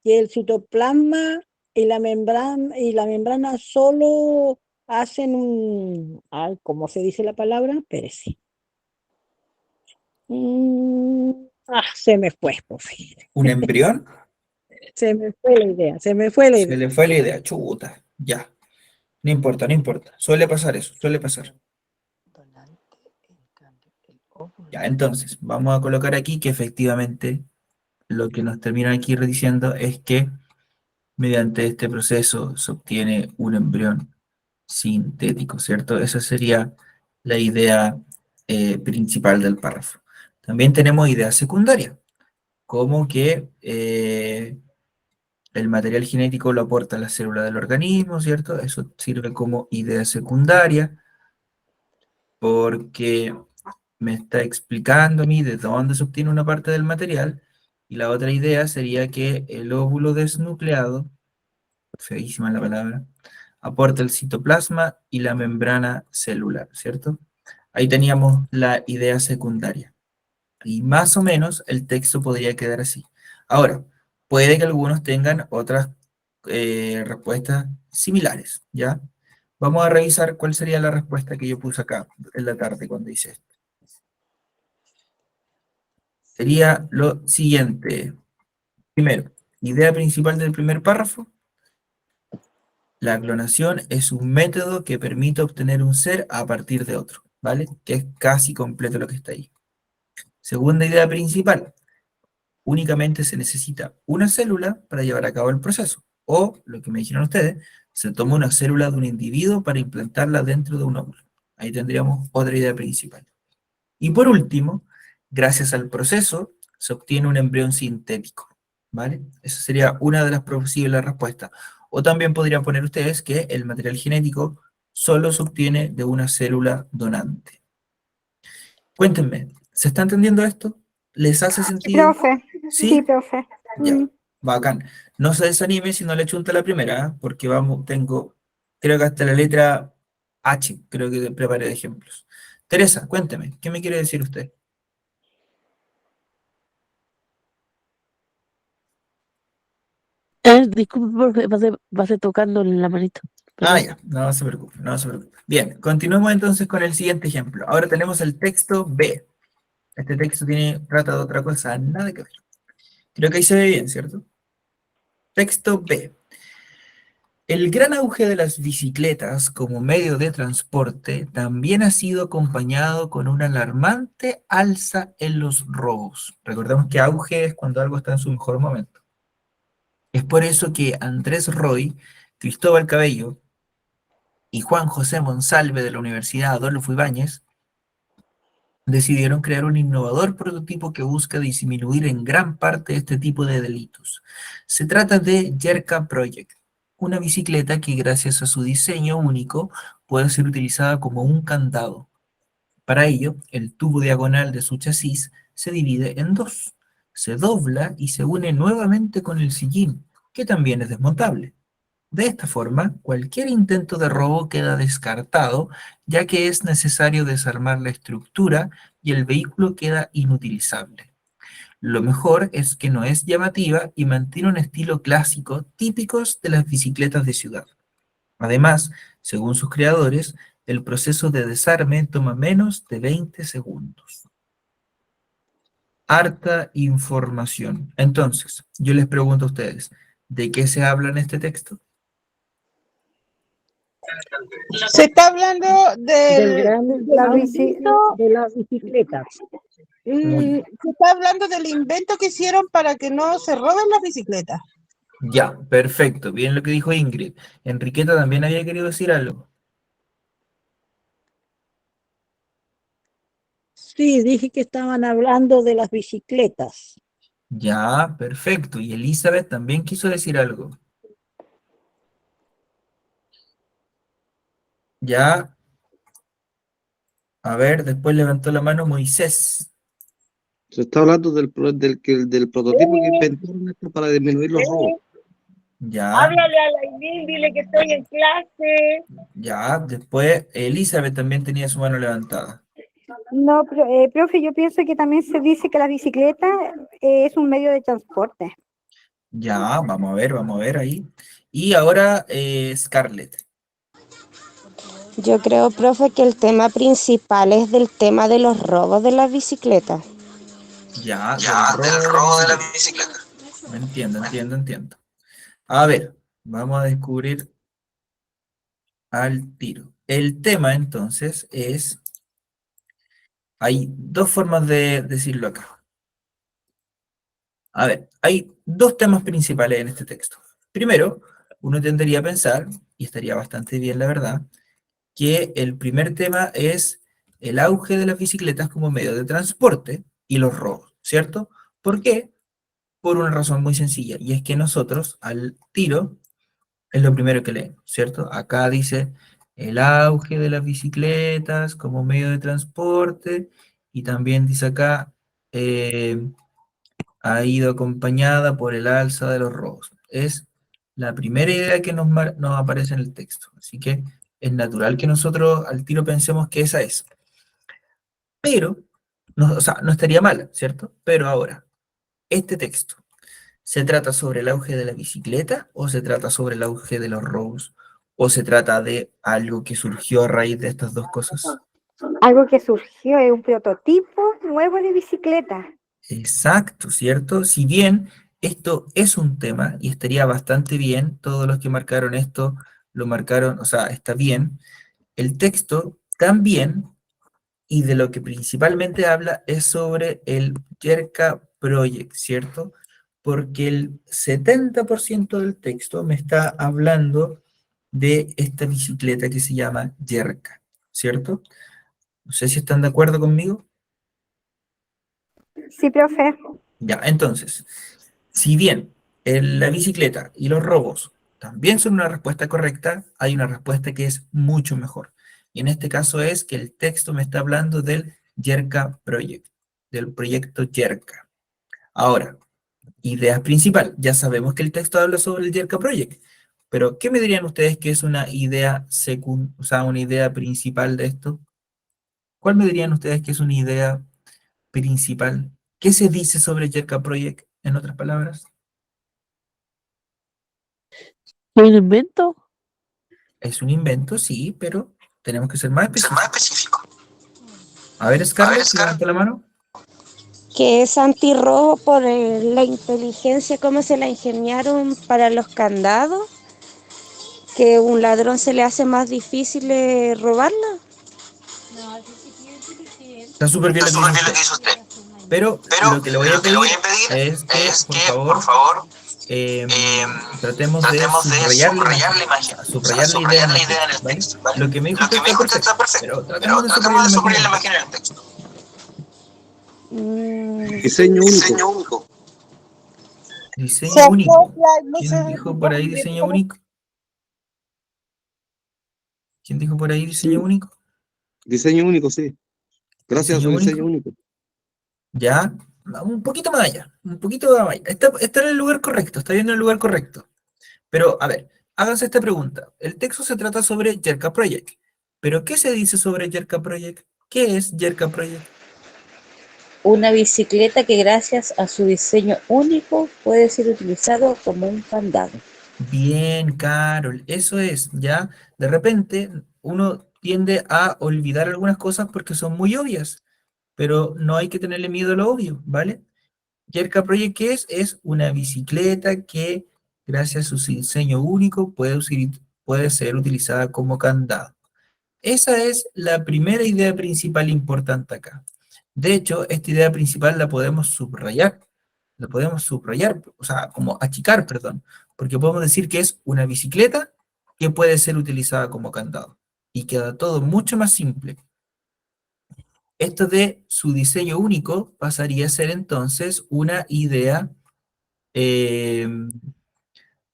el citoplasma y la membrana solo hacen ¿cómo se dice la palabra? Espérese. Se me fue, profe. ¿Un embrión? Se me fue la idea, se me fue la Se idea. le fue la idea, chuta, ya. No importa, no importa. Suele pasar eso, suele pasar. Ya, entonces, vamos a colocar aquí que efectivamente lo que nos termina aquí diciendo es que mediante este proceso se obtiene un embrión sintético, ¿cierto? Esa sería la idea principal del párrafo. También tenemos ideas secundarias, como que el material genético lo aporta la célula del organismo, ¿cierto? Eso sirve como idea secundaria, porque me está explicando a mí de dónde se obtiene una parte del material, y la otra idea sería que el óvulo desnucleado, feísima la palabra, aporta el citoplasma y la membrana celular, ¿cierto? Ahí teníamos la idea secundaria. Y más o menos el texto podría quedar así. Ahora, puede que algunos tengan otras respuestas similares, ¿ya? Vamos a revisar cuál sería la respuesta que yo puse acá en la tarde cuando hice esto. Sería lo siguiente. Primero, idea principal del primer párrafo. La clonación es un método que permite obtener un ser a partir de otro, ¿vale? Que es casi completo lo que está ahí. Segunda idea principal. únicamente se necesita una célula para llevar a cabo el proceso. O, lo que me dijeron ustedes, se toma una célula de un individuo para implantarla dentro de un óvulo. Ahí tendríamos otra idea principal. Y por último, gracias al proceso, se obtiene un embrión sintético, ¿vale? Esa sería una de las posibles respuestas. O también podrían poner ustedes que el material genético solo se obtiene de una célula donante. Cuéntenme, ¿se está entendiendo esto? ¿Les hace Sí, sentido? profe. ¿Sí? Sí, profe. Ya, Mm. bacán. No se desanime si no le chunta la primera, ¿eh? Porque vamos, creo que hasta la letra H, creo que preparé de ejemplos. Teresa, cuénteme, ¿qué me quiere decir usted? Disculpe, profe, pasé tocando en la manito. Ah, Perdón. ya, no se preocupe, no se preocupe. Bien, continuemos entonces con el siguiente ejemplo. Ahora tenemos el texto B. Este texto trata de otra cosa, nada que ver. Creo que ahí se ve bien, ¿cierto? Texto B. El gran auge de las bicicletas como medio de transporte también ha sido acompañado con una alarmante alza en los robos. Recordemos que auge es cuando algo está en su mejor momento. Es por eso que Andrés Roy, Cristóbal Cabello y Juan José Monsalve de la Universidad Adolfo Ibáñez decidieron crear un innovador prototipo que busca disminuir en gran parte este tipo de delitos. Se trata de Yerka Project, una bicicleta que gracias a su diseño único puede ser utilizada como un candado. Para ello, el tubo diagonal de su chasis se divide en dos, se dobla y se une nuevamente con el sillín, que también es desmontable. De esta forma, cualquier intento de robo queda descartado, ya que es necesario desarmar la estructura y el vehículo queda inutilizable. Lo mejor es que no es llamativa y mantiene un estilo clásico típicos de las bicicletas de ciudad. Además, según sus creadores, el proceso de desarme toma menos de 20 segundos. Harta información. Entonces, yo les pregunto a ustedes, ¿de qué se habla en este texto? Se está hablando Del del gran La bici, aumento de las bicicletas. Muy se está hablando del invento que hicieron para que no se roben las bicicletas. Ya, perfecto. Bien lo que dijo Ingrid. Enriqueta también había querido decir algo. Sí, dije que estaban hablando de las bicicletas. Ya, perfecto. Y Elizabeth también quiso decir algo. Ya, a ver, después levantó la mano Moisés. Se está hablando del prototipo que inventaron esto para disminuir los robos. Ya, Háblale a Lainín, dile que estoy en clase. ya. Después Elizabeth también tenía su mano levantada. no, profe, yo pienso que también se dice que la bicicleta es un medio de transporte. Ya, vamos a ver ahí. Y ahora Scarlett. Yo creo, profe, que el tema principal es del tema de los robos de las bicicletas. Ya, del robo de la bicicleta. Entiendo. A ver, vamos a descubrir al tiro. El tema entonces es, hay dos formas de decirlo acá. A ver, hay dos temas principales en este texto. Primero, uno tendría a pensar, y estaría bastante bien la verdad, que el primer tema es el auge de las bicicletas como medio de transporte y los robos, ¿cierto? ¿Por qué? Por una razón muy sencilla, y es que nosotros al tiro es lo primero que leemos, ¿cierto? Acá dice el auge de las bicicletas como medio de transporte, y también dice acá, ha ido acompañada por el alza de los robos. Es la primera idea que nos aparece en el texto, así que es natural que nosotros al tiro pensemos que esa es. Pero, no, o sea, no estaría mal, ¿cierto? Pero ahora, este texto, ¿se trata sobre el auge de la bicicleta o se trata sobre el auge de los robos? ¿O se trata de algo que surgió a raíz de estas dos cosas? Algo que surgió es un prototipo nuevo de bicicleta. Exacto, ¿cierto? Si bien esto es un tema y estaría bastante bien, todos los que marcaron esto lo marcaron, o sea, está bien, el texto también, y de lo que principalmente habla, es sobre el Yerka Project, ¿cierto? Porque el 70% del texto me está hablando de esta bicicleta que se llama Yerka, ¿cierto? No sé si están de acuerdo conmigo. Sí, profe. Ya, entonces, si bien la bicicleta y los robos también son una respuesta correcta, hay una respuesta que es mucho mejor. Y en este caso es que el texto me está hablando del Yerka Project, del proyecto Yerka. Ahora, idea principal. Ya sabemos que el texto habla sobre el Yerka Project, pero ¿qué me dirían ustedes que es una idea o sea, una idea principal de esto? ¿Cuál me dirían ustedes que es una idea principal? ¿Qué se dice sobre el Yerka Project, en otras palabras? ¿Un invento? Es un invento, sí, pero tenemos que ser más específicos. A ver, Scarlett, levanta la mano. Que es antirrobo por la inteligencia, cómo se la ingeniaron para los candados, que un ladrón se le hace más difícil robarla. Está súper bien lo que dice usted. Pero lo que le voy a pedir es que, por favor, tratemos de subrayar la imagen, o sea, subrayar la idea en el texto, ¿vale? Lo que me dijo usted está perfecto, pero tratemos de subrayar la imagen en el texto. Diseño único. Diseño único. ¿Quién dijo por ahí diseño único? ¿Quién dijo por ahí diseño único? Diseño único, sí. Gracias a su diseño único. Ya, un poquito más allá, un poquito más allá. Está en el lugar correcto, está bien en el lugar correcto. Pero, a ver, háganse esta pregunta. El texto se trata sobre Yerka Project. ¿Pero qué se dice sobre Yerka Project? ¿Qué es Yerka Project? Una bicicleta que gracias a su diseño único puede ser utilizado como un candado. Bien, Carol, eso es, ¿ya? De repente uno tiende a olvidar algunas cosas porque son muy obvias, pero no hay que tenerle miedo a lo obvio, ¿vale? Yerka Project, ¿qué es? Es una bicicleta que, gracias a su diseño único, puede ser utilizada como candado. Esa es la primera idea principal importante acá. De hecho, esta idea principal la podemos subrayar, o sea, como achicar, perdón, porque podemos decir que es una bicicleta que puede ser utilizada como candado. Y queda todo mucho más simple. Esto de su diseño único pasaría a ser entonces una idea,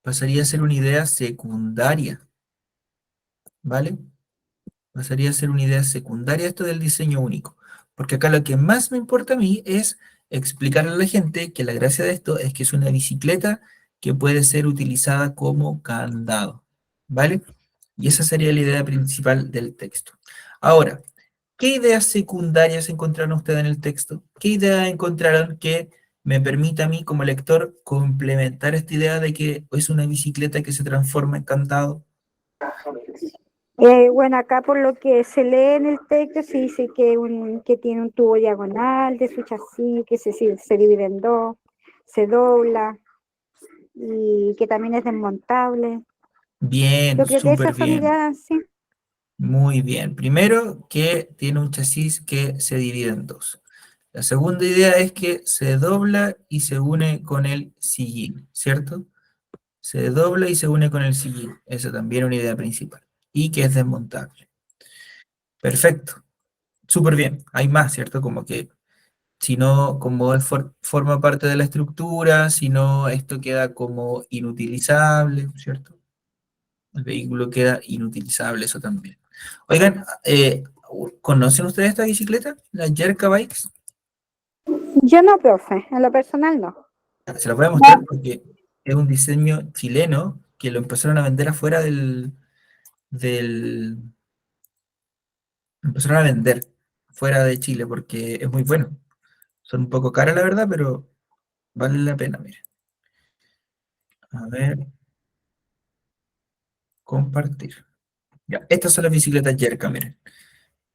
pasaría a ser una idea secundaria, ¿vale? Pasaría a ser una idea secundaria esto del diseño único. Porque acá lo que más me importa a mí es explicarle a la gente que la gracia de esto es que es una bicicleta que puede ser utilizada como candado, ¿vale? Y esa sería la idea principal del texto. Ahora, ¿qué ideas secundarias encontraron ustedes en el texto? ¿Qué ideas encontraron que me permita a mí como lector complementar esta idea de que es una bicicleta que se transforma en candado? Bueno, acá por lo que se lee en el texto se dice que tiene un tubo diagonal de su chasis, que se divide en dos, se dobla y que también es desmontable. Bien, Yo creo que súper esas son bien. ideas, sí. Muy bien. Primero, que tiene un chasis que se divide en dos. La segunda idea es que se dobla y se une con el sillín, ¿cierto? Se dobla y se une con el sillín. Esa también es una idea principal. Y que es desmontable. Perfecto. Súper bien. Hay más, ¿cierto? Como que, si no, como forma parte de la estructura, si no, esto queda como inutilizable, ¿cierto? El vehículo queda inutilizable, eso también. Oigan, ¿conocen ustedes esta bicicleta? ¿La Yerka Bikes? Yo no, profe, en lo personal no. Se la voy a mostrar porque es un diseño chileno que lo empezaron a vender afuera del... lo empezaron a vender fuera de Chile porque es muy bueno. Son un poco caras, la verdad, pero vale la pena, miren. A ver, compartir. Ya, estas son las bicicletas Yerka, miren.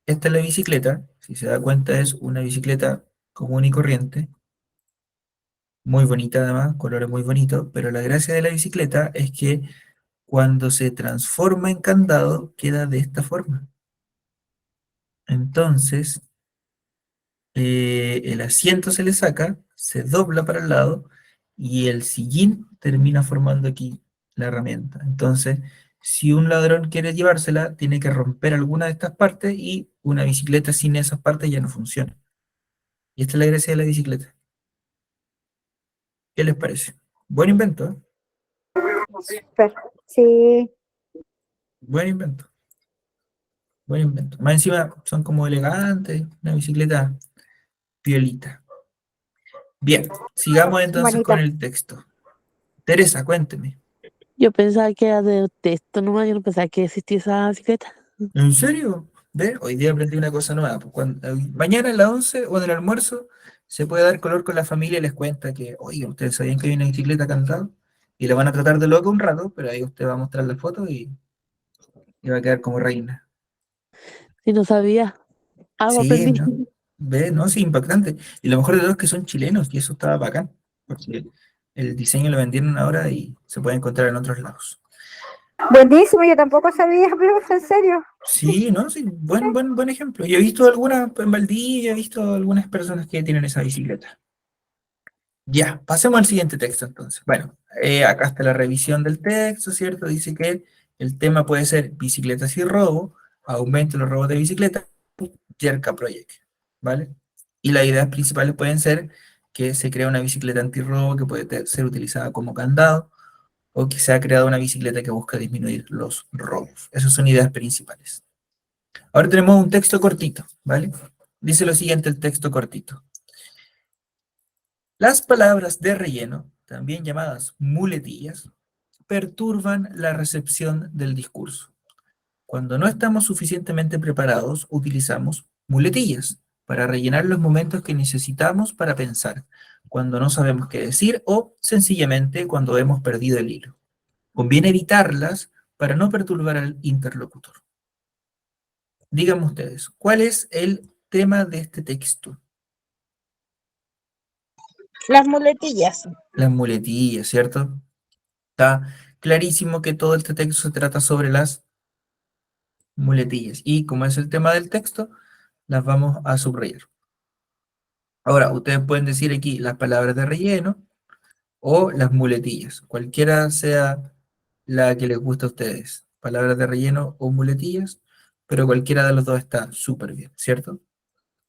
Esta es la bicicleta, si se da cuenta es una bicicleta común y corriente, muy bonita además, colores muy bonitos, pero la gracia de la bicicleta es que cuando se transforma en candado queda de esta forma. Entonces, el asiento se le saca, se dobla para el lado y el sillín termina formando aquí la herramienta. Entonces, si un ladrón quiere llevársela, tiene que romper alguna de estas partes y una bicicleta sin esas partes ya no funciona. Y esta es la gracia de la bicicleta. ¿Qué les parece? Buen invento, ¿eh? Súper. Sí, Buen invento. Buen invento. Más encima son como elegantes, una bicicleta piolita. Bien, sigamos entonces con bonita. el texto. Teresa, cuénteme. Yo pensaba que era de texto nomás, yo no pensaba que existía esa bicicleta. ¿En serio? ¿Ve? Hoy día aprendí una cosa nueva. Pues mañana en la 11 o en el almuerzo se puede dar color con la familia y les cuenta que, oye, ustedes sabían que hay una bicicleta cantado y la van a tratar de loca un rato, pero ahí usted va a mostrar la foto y va a quedar como reina. Si no sabía, algo Sí, aprendí. ¿no? ¿Ve? No, sí, impactante. Y lo mejor de todo es que son chilenos y eso estaba bacán, porque el diseño lo vendieron ahora y se puede encontrar en otros lados. Buenísimo, yo tampoco sabía, profe, en serio. Sí, ¿no? Sí, buen ejemplo. Yo he visto algunas en Valdivia, he visto algunas personas que tienen esa bicicleta. Ya, pasemos al siguiente texto entonces. Bueno, acá está la revisión del texto, ¿cierto? Dice que el tema puede ser bicicletas y robo, aumento de los robos de bicicleta, Yerka Project, ¿vale? Y las ideas principales pueden ser que se crea una bicicleta antirrobo que puede ser utilizada como candado, o que se ha creado una bicicleta que busca disminuir los robos. Esas son ideas principales. Ahora tenemos un texto cortito, ¿vale? Dice lo siguiente el texto cortito. Las palabras de relleno, también llamadas muletillas, perturban la recepción del discurso. Cuando no estamos suficientemente preparados, utilizamos muletillas para rellenar los momentos que necesitamos para pensar, cuando no sabemos qué decir o sencillamente cuando hemos perdido el hilo. Conviene evitarlas para no perturbar al interlocutor. Díganme ustedes, ¿cuál es el tema de este texto? Las muletillas. Las muletillas, ¿cierto? Está clarísimo que todo este texto se trata sobre las muletillas. Y como es el tema del texto, las vamos a subrayar. Ahora, ustedes pueden decir aquí las palabras de relleno o las muletillas. Cualquiera sea la que les guste a ustedes. Palabras de relleno o muletillas, pero cualquiera de los dos está súper bien, ¿cierto?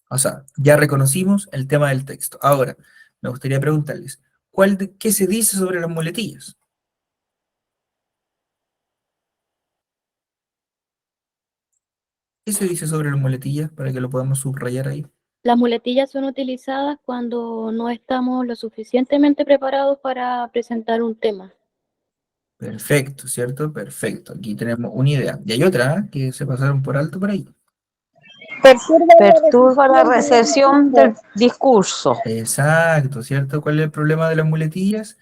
O sea, ya reconocimos el tema del texto. Ahora, me gustaría preguntarles, ¿qué se dice sobre las muletillas? ¿Qué se dice sobre las muletillas para que lo podamos subrayar ahí? Las muletillas son utilizadas cuando no estamos lo suficientemente preparados para presentar un tema. Perfecto, ¿cierto? Perfecto. Aquí tenemos una idea. Y hay otra, ¿eh? Que se pasaron por alto por ahí. Perturba la recepción del discurso. Exacto, ¿cierto? ¿Cuál es el problema de las muletillas?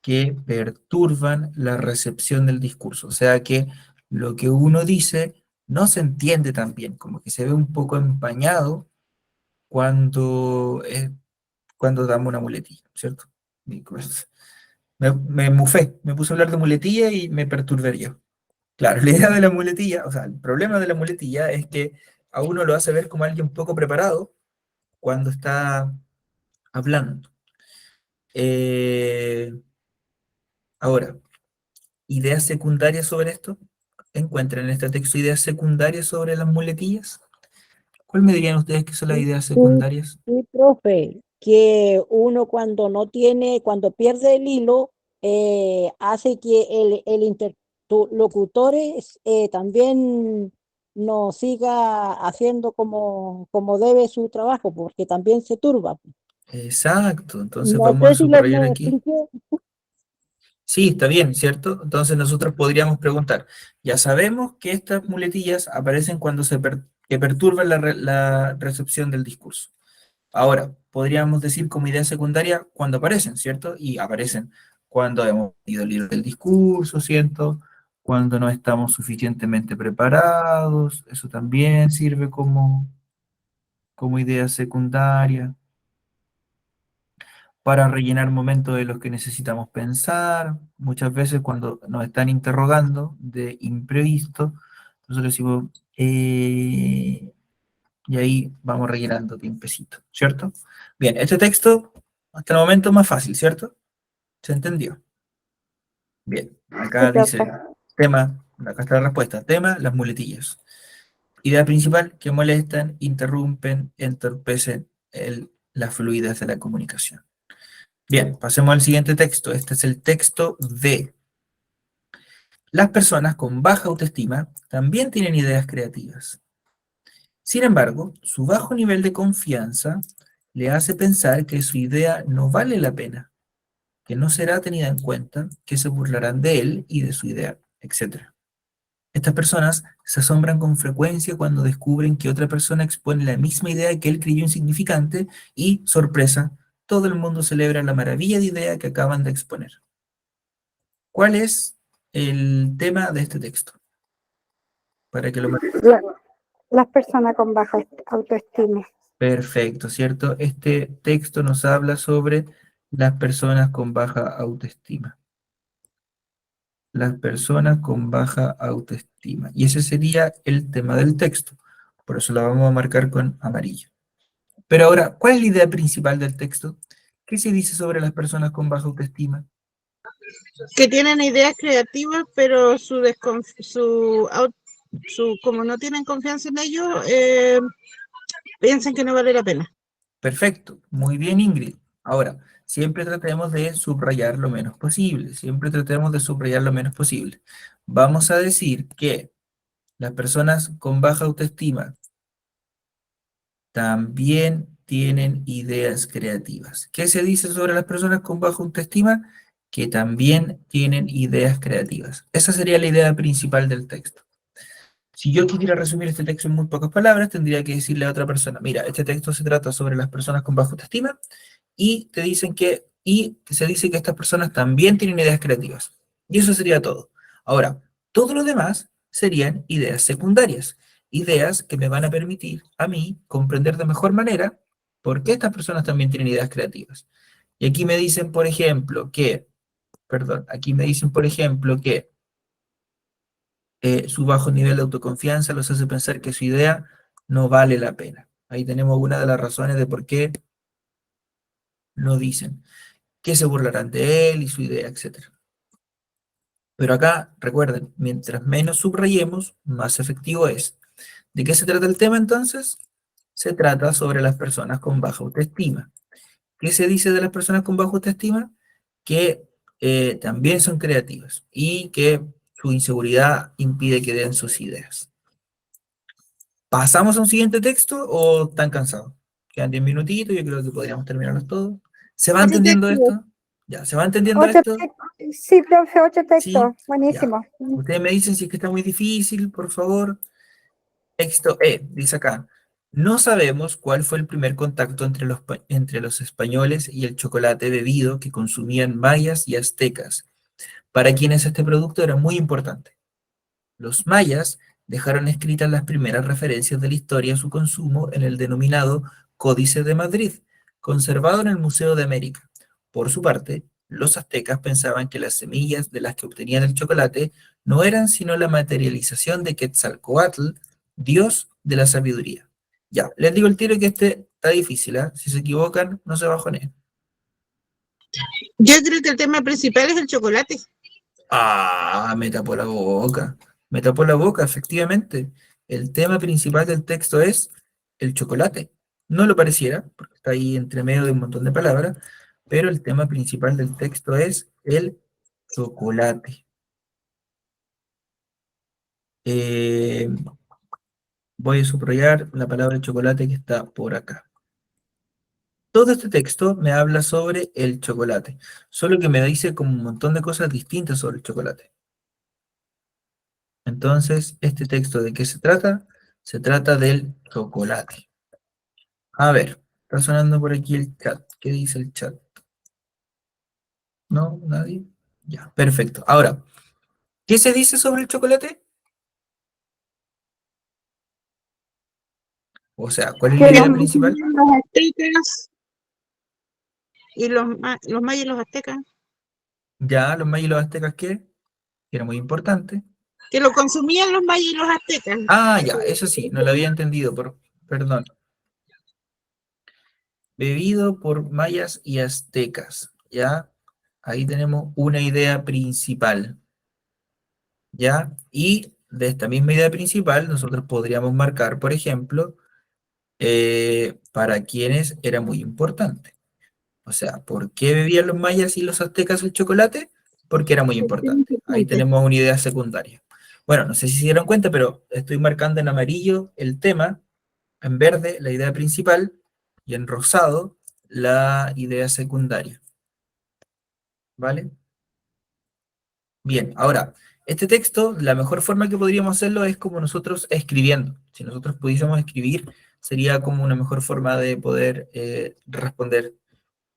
Que perturban la recepción del discurso. O sea que lo que uno dice no se entiende tan bien, como que se ve un poco empañado cuando, cuando damos una muletilla, ¿cierto? Me mufé, me puse a hablar de muletilla y me perturbé yo. Claro, la idea de la muletilla, o sea, el problema de la muletilla es que a uno lo hace ver como alguien poco preparado cuando está hablando. Ahora, ideas secundarias sobre esto. ¿Encuentran en este texto ideas secundarias sobre las muletillas? ¿Cuál me dirían ustedes que son las ideas secundarias? Sí, profe, que uno cuando no tiene, cuando pierde el hilo, hace que el interlocutor también no siga haciendo como debe su trabajo, porque también se turba. Exacto, entonces No vamos a sé si subrayar me aquí. expliqué. Sí, está bien, ¿cierto? Entonces nosotros podríamos preguntar, ya sabemos que estas muletillas aparecen cuando que perturban la recepción del discurso. Ahora, podríamos decir como idea secundaria cuando aparecen, ¿cierto? Y aparecen cuando hemos ido el hilo del discurso, ¿cierto? Cuando no estamos suficientemente preparados, eso también sirve como idea secundaria. Para rellenar momentos de los que necesitamos pensar, muchas veces cuando nos están interrogando de imprevisto, nosotros decimos, Y ahí vamos rellenando tiempecito, ¿cierto? Bien, este texto hasta el momento es más fácil, ¿cierto? ¿Se entendió? Bien, acá Sí, dice profe. tema, acá está la respuesta, tema, las muletillas. Idea principal, que molestan, interrumpen, entorpecen la fluidez de la comunicación. Bien, pasemos al siguiente texto. Este es el texto D. Las personas con baja autoestima también tienen ideas creativas. Sin embargo, su bajo nivel de confianza le hace pensar que su idea no vale la pena, que no será tenida en cuenta, que se burlarán de él y de su idea, etc. Estas personas se asombran con frecuencia cuando descubren que otra persona expone la misma idea que él creyó insignificante y, sorpresa, todo el mundo celebra la maravilla de idea que acaban de exponer. ¿Cuál es el tema de este texto? Para que lo La- las personas con baja autoestima. Perfecto, ¿cierto? Este texto nos habla sobre las personas con baja autoestima. Las personas con baja autoestima. Y ese sería el tema del texto. Por eso la vamos a marcar con amarillo. Pero ahora, ¿cuál es la idea principal del texto? ¿Qué se dice sobre las personas con baja autoestima? Que tienen ideas creativas, pero como no tienen confianza en ellos, piensan que no vale la pena. Perfecto, muy bien, Ingrid. Ahora, siempre tratemos de subrayar lo menos posible, siempre tratemos de subrayar lo menos posible. Vamos a decir que las personas con baja autoestima también tienen ideas creativas. ¿Qué se dice sobre las personas con baja autoestima? Que también tienen ideas creativas. Esa sería la idea principal del texto. Si yo quisiera resumir este texto en muy pocas palabras, tendría que decirle a otra persona, mira, este texto se trata sobre las personas con baja autoestima y se dice que estas personas también tienen ideas creativas. Y eso sería todo. Ahora, todo lo demás serían ideas secundarias, ideas que me van a permitir a mí comprender de mejor manera por qué estas personas también tienen ideas creativas. Y aquí me dicen, por ejemplo, que su bajo nivel de autoconfianza los hace pensar que su idea no vale la pena. Ahí tenemos una de las razones de por qué no dicen, que se burlarán de él y su idea, etc. Pero acá, recuerden, mientras menos subrayemos, más efectivo es. ¿De qué se trata el tema entonces? Se trata sobre las personas con baja autoestima. ¿Qué se dice de las personas con baja autoestima? Que también son creativas y que su inseguridad impide que den sus ideas. ¿Pasamos a un siguiente texto o están cansados? Quedan 10 minutitos, yo creo que podríamos terminarlos todos. ¿Se va entendiendo esto? Ya, ¿se va entendiendo esto? Sí, profe, 8 textos. Sí, ya. Buenísimo. Ustedes me dicen si es que está muy difícil, por favor. Texto E, dice acá. No sabemos cuál fue el primer contacto entre los españoles y el chocolate bebido que consumían mayas y aztecas, para quienes este producto era muy importante. Los mayas dejaron escritas las primeras referencias de la historia a su consumo en el denominado Códice de Madrid, conservado en el Museo de América. Por su parte, los aztecas pensaban que las semillas de las que obtenían el chocolate no eran sino la materialización de Quetzalcóatl, dios de la sabiduría. Ya, les digo el tiro que este está difícil, ¿eh? Si se equivocan, no se bajoneen. Yo creo que el tema principal es el chocolate. Ah, me tapó la boca. Me tapó la boca, efectivamente. El tema principal del texto es el chocolate. No lo pareciera, porque está ahí entre medio de un montón de palabras, pero el tema principal del texto es el chocolate. Voy a subrayar la palabra chocolate que está por acá. Todo este texto me habla sobre el chocolate, solo que me dice como un montón de cosas distintas sobre el chocolate. Entonces, ¿este texto de qué se trata? Se trata del chocolate. A ver, está sonando por aquí el chat. ¿Qué dice el chat? ¿No? ¿Nadie? Ya, perfecto. Ahora, ¿qué se dice sobre el chocolate? O sea, ¿cuál es la idea principal? Los aztecas y los mayas y los aztecas. Ya, los mayas y los aztecas, ¿qué? Que era muy importante. Que lo consumían los mayas y los aztecas. Ah, ya, eso sí, no lo había entendido perdón. Bebido por mayas y aztecas, ¿ya? Ahí tenemos una idea principal, ¿ya? Y de esta misma idea principal nosotros podríamos marcar, por ejemplo, para quienes era muy importante. O sea, ¿por qué bebían los mayas y los aztecas el chocolate? Porque era muy importante. Ahí tenemos una idea secundaria. Bueno, no sé si se dieron cuenta, pero estoy marcando en amarillo el tema, en verde la idea principal y en rosado la idea secundaria. ¿Vale? Bien, ahora, este texto, la mejor forma que podríamos hacerlo es como nosotros escribiendo. Si nosotros pudiésemos escribir, sería como una mejor forma de poder responder.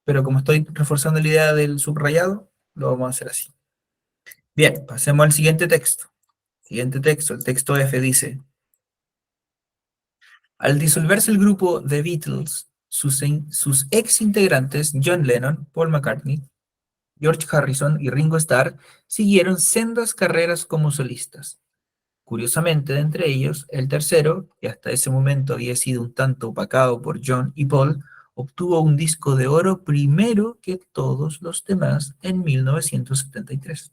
Pero como estoy reforzando la idea del subrayado, lo vamos a hacer así. Bien, pasemos al siguiente texto. Siguiente texto, el texto F dice: al disolverse el grupo The Beatles, sus ex integrantes John Lennon, Paul McCartney, George Harrison y Ringo Starr siguieron sendas carreras como solistas. Curiosamente, de entre ellos, el tercero, que hasta ese momento había sido un tanto opacado por John y Paul, obtuvo un disco de oro primero que todos los demás en 1973.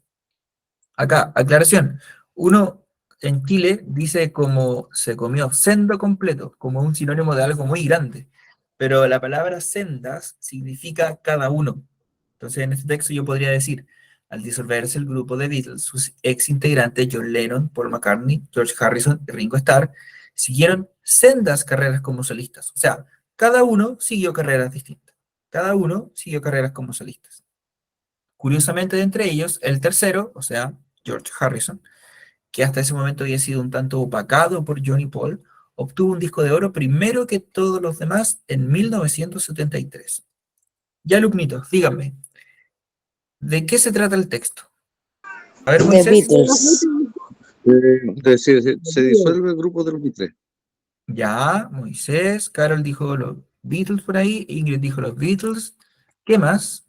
Acá, aclaración. Uno en Chile dice como se comió sendo completo, como un sinónimo de algo muy grande. Pero la palabra sendas significa cada uno. Entonces, en este texto yo podría decir: al disolverse el grupo de Beatles, sus ex integrantes John Lennon, Paul McCartney, George Harrison y Ringo Starr siguieron sendas carreras como solistas. O sea, cada uno siguió carreras distintas. Cada uno siguió carreras como solistas. Curiosamente, de entre ellos, el tercero, o sea, George Harrison, que hasta ese momento había sido un tanto opacado por John y Paul, obtuvo un disco de oro primero que todos los demás en 1973. Ya, alumnitos, díganme, ¿de qué se trata el texto? A ver, The Moisés. Beatles. Se disuelve el grupo de los Beatles. Ya, Moisés, Carol dijo los Beatles por ahí, Ingrid dijo los Beatles. ¿Qué más?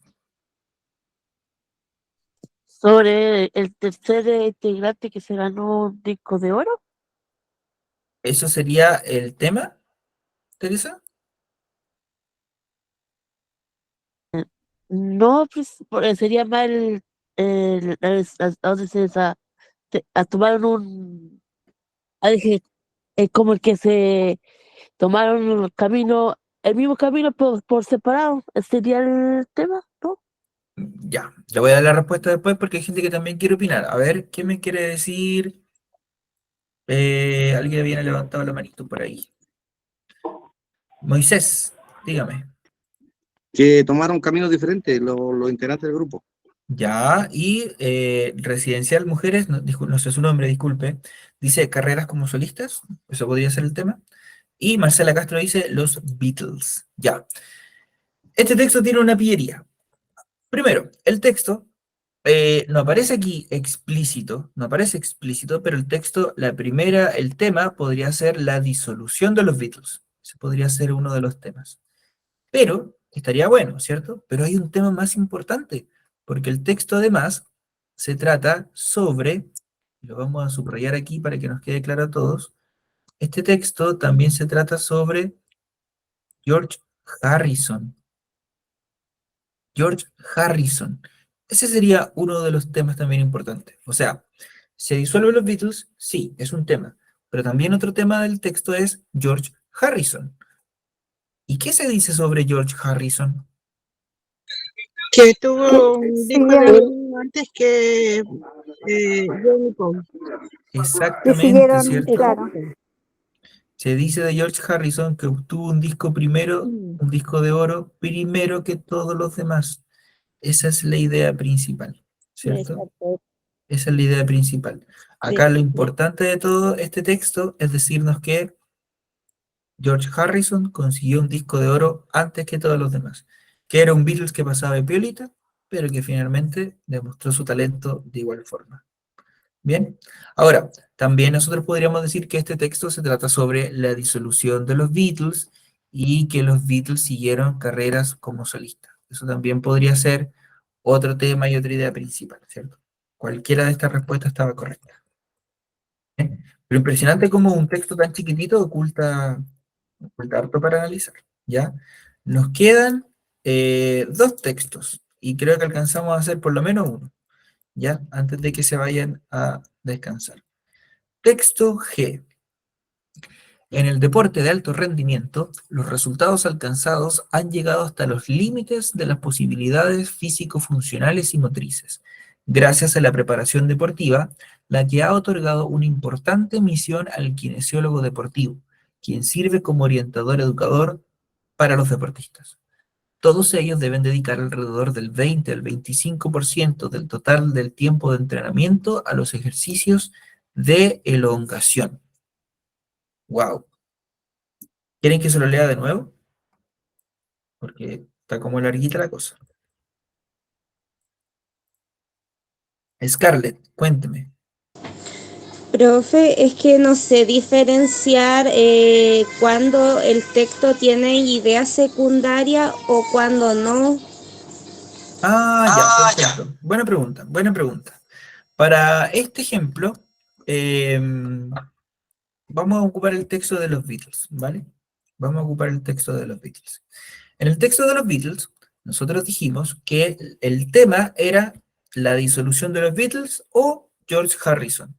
Sobre el tercer integrante que se ganó un disco de oro. ¿Eso sería el tema, Teresa? No, pues, sería más a donde tomaron como el que se tomaron el mismo camino por separado. ¿Ese sería el tema, no? Ya, le voy a dar la respuesta después porque hay gente que también quiere opinar. A ver, ¿qué me quiere decir? Alguien había levantado la manito por ahí. Moisés, dígame. Que tomaron caminos diferentes los integrantes del grupo. Ya, y Residencial Mujeres, no sé su nombre, disculpe, dice carreras como solistas, eso podría ser el tema. Y Marcela Castro dice los Beatles. Ya. Este texto tiene una pillería. Primero, el texto no aparece aquí explícito, no aparece explícito, pero el texto, el tema podría ser la disolución de los Beatles. Ese podría ser uno de los temas. Pero, estaría bueno, ¿cierto? Pero hay un tema más importante, porque el texto además se trata sobre, lo vamos a subrayar aquí para que nos quede claro a todos, este texto también se trata sobre George Harrison. George Harrison. Ese sería uno de los temas también importantes. O sea, ¿se disuelven los Beatles? Sí, es un tema. Pero también otro tema del texto es George Harrison. ¿Y qué se dice sobre George Harrison? Que tuvo un disco de oro antes que John y Paul. Exactamente, ¿cierto? Claro. Se dice de George Harrison que obtuvo un disco primero, un disco de oro, primero que todos los demás. Esa es la idea principal, ¿cierto? Exacto. Esa es la idea principal. Acá lo importante de todo este texto es decirnos que George Harrison consiguió un disco de oro antes que todos los demás, que era un Beatles que pasaba de piolita, pero que finalmente demostró su talento de igual forma. Bien, ahora, también nosotros podríamos decir que este texto se trata sobre la disolución de los Beatles y que los Beatles siguieron carreras como solistas. Eso también podría ser otro tema y otra idea principal, ¿cierto? Cualquiera de estas respuestas estaba correcta. Pero impresionante cómo un texto tan chiquitito oculta falta harto para analizar, ¿ya? Nos quedan 2 textos, y creo que alcanzamos a hacer por lo menos uno, ¿ya? Antes de que se vayan a descansar. Texto G. En el deporte de alto rendimiento, los resultados alcanzados han llegado hasta los límites de las posibilidades físico-funcionales y motrices, gracias a la preparación deportiva, la que ha otorgado una importante misión al kinesiólogo deportivo, quien sirve como orientador educador para los deportistas. Todos ellos deben dedicar alrededor del 20 al 25% del total del tiempo de entrenamiento a los ejercicios de elongación. ¡Wow! ¿Quieren que se lo lea de nuevo? Porque está como larguita la cosa. Scarlett, cuénteme. Profe, es que no sé diferenciar cuando el texto tiene idea secundaria o cuando no. Ya, perfecto. Buena pregunta, buena pregunta. Para este ejemplo, vamos a ocupar el texto de los Beatles, ¿vale? Vamos a ocupar el texto de los Beatles. En el texto de los Beatles, nosotros dijimos que el tema era la disolución de los Beatles o George Harrison.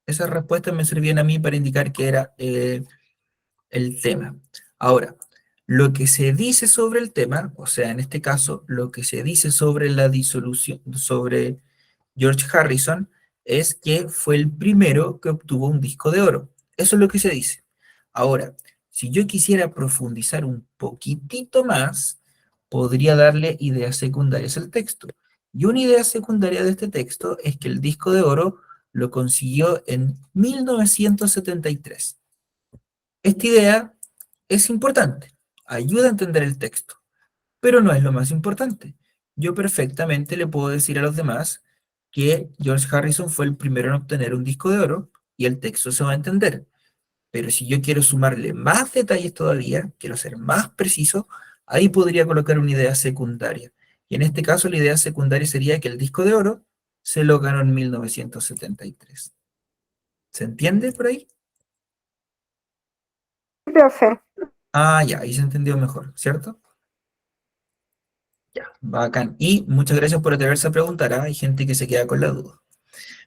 Esas respuestas me servían a mí para indicar que era el tema. Ahora, lo que se dice sobre el tema, o sea, en este caso, lo que se dice sobre la disolución, sobre George Harrison, es que fue el primero que obtuvo un disco de oro. Eso es lo que se dice. Ahora, si yo quisiera profundizar un poquitito más, podría darle ideas secundarias al texto. Y una idea secundaria de este texto es que el disco de oro lo consiguió en 1973. Esta idea es importante, ayuda a entender el texto, pero no es lo más importante. Yo perfectamente le puedo decir a los demás que George Harrison fue el primero en obtener un disco de oro y el texto se va a entender. Pero si yo quiero sumarle más detalles todavía, quiero ser más preciso, ahí podría colocar una idea secundaria. Y en este caso la idea secundaria sería que el disco de oro se lo ganó en 1973. ¿Se entiende por ahí? Profe. Ya, ahí se entendió mejor, ¿cierto? Ya, bacán. Y muchas gracias por atreverse a preguntar, ¿ah? Hay gente que se queda con la duda.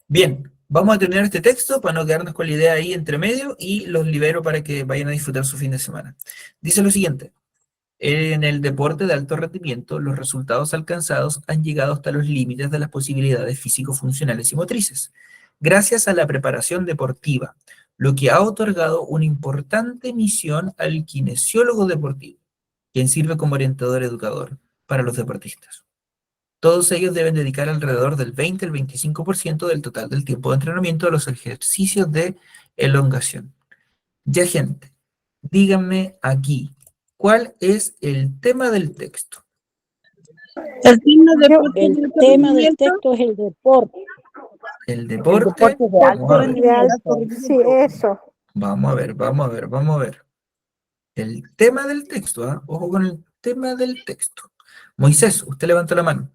Bien, vamos a terminar este texto para no quedarnos con la idea ahí entre medio y los libero para que vayan a disfrutar su fin de semana. Dice lo siguiente: en el deporte de alto rendimiento, los resultados alcanzados han llegado hasta los límites de las posibilidades físico-funcionales y motrices, gracias a la preparación deportiva, lo que ha otorgado una importante misión al kinesiólogo deportivo, quien sirve como orientador educador para los deportistas. Todos ellos deben dedicar alrededor del 20 al 25% del total del tiempo de entrenamiento a los ejercicios de elongación. Ya, gente, díganme aquí, ¿cuál es el tema del texto? El tema del texto es el deporte. El deporte de alto rendimiento. Sí, eso. Vamos a ver. El tema del texto, ¿ah? Ojo con el tema del texto. Moisés, usted levantó la mano.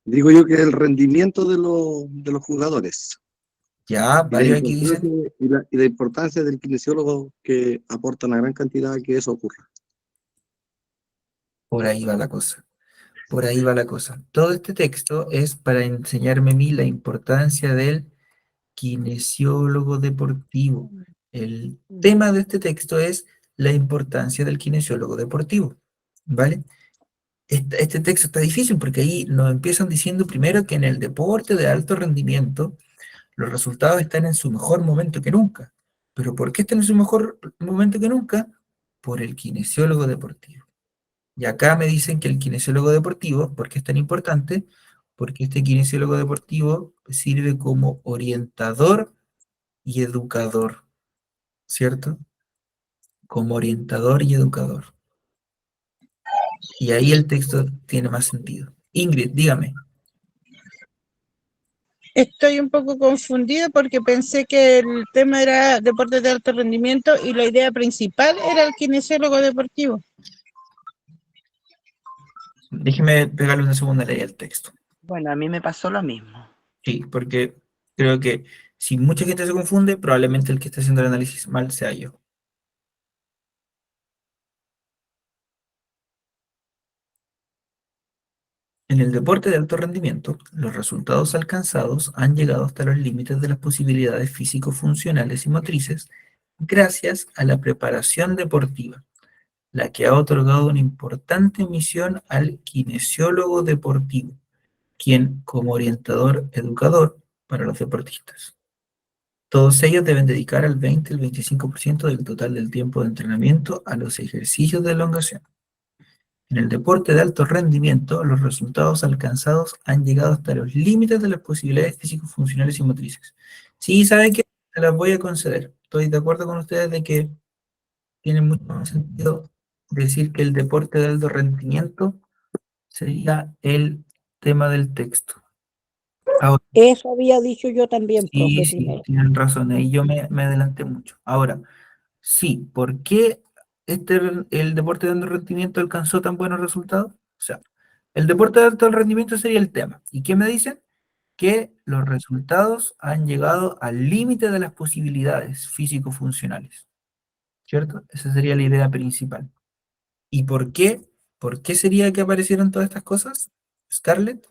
Digo yo que es el rendimiento de los jugadores. Ya, varios aquí dicen. Y la importancia del kinesiólogo que aporta una gran cantidad a que eso ocurra. Por ahí va la cosa. Por ahí va la cosa. Todo este texto es para enseñarme a mí la importancia del kinesiólogo deportivo. El tema de este texto es la importancia del kinesiólogo deportivo, ¿vale? Este texto está difícil porque ahí nos empiezan diciendo primero que en el deporte de alto rendimiento los resultados están en su mejor momento que nunca. ¿Pero por qué están en su mejor momento que nunca? Por el kinesiólogo deportivo. Y acá me dicen que el kinesiólogo deportivo, ¿por qué es tan importante? Porque este kinesiólogo deportivo sirve como orientador y educador, ¿cierto? Como orientador y educador. Y ahí el texto tiene más sentido. Ingrid, dígame. Estoy un poco confundida porque pensé que el tema era deporte de alto rendimiento y la idea principal era el kinesiólogo deportivo. Déjeme pegarle una segunda ley al texto. Bueno, a mí me pasó lo mismo. Sí, porque creo que si mucha gente se confunde, probablemente el que está haciendo el análisis mal sea yo. En el deporte de alto rendimiento, los resultados alcanzados han llegado hasta los límites de las posibilidades físico-funcionales y motrices gracias a la preparación deportiva, la que ha otorgado una importante misión al kinesiólogo deportivo, quien como orientador educador para los deportistas. Todos ellos deben dedicar al 20 al 25% del total del tiempo de entrenamiento a los ejercicios de elongación. En el deporte de alto rendimiento, los resultados alcanzados han llegado hasta los límites de las posibilidades físico-funcionales y motrices. Sí, ¿saben qué? Se las voy a conceder. Estoy de acuerdo con ustedes de que tiene mucho más sentido decir que el deporte de alto rendimiento sería el tema del texto. Ahora, Eso había dicho yo también, profe, sí, primero. tienen razón, ahí yo me adelanté mucho. Ahora, sí, ¿por qué el deporte de alto rendimiento alcanzó tan buenos resultados? O sea, el deporte de alto rendimiento sería el tema. ¿Y qué me dicen? Que los resultados han llegado al límite de las posibilidades físico-funcionales, ¿cierto? Esa sería la idea principal. ¿Y por qué? ¿Por qué sería que aparecieron todas estas cosas, Scarlett?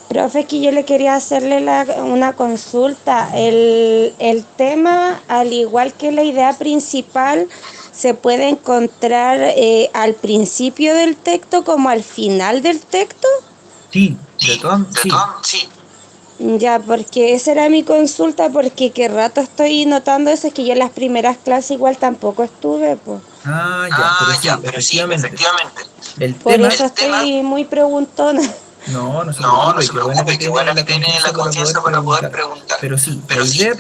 Profe, que yo le quería hacerle una consulta. El tema, al igual que la idea principal, se puede encontrar al principio del texto como al final del texto. Sí, sí. Sí. Ya, porque esa era mi consulta, porque qué rato estoy notando eso, es que yo en las primeras clases igual tampoco estuve, pues. Ah, ya, pero sí, efectivamente. El Por tema, eso estoy muy preguntona. no se preocupe, qué bueno que tiene la confianza para poder preguntar. Pero sí, la idea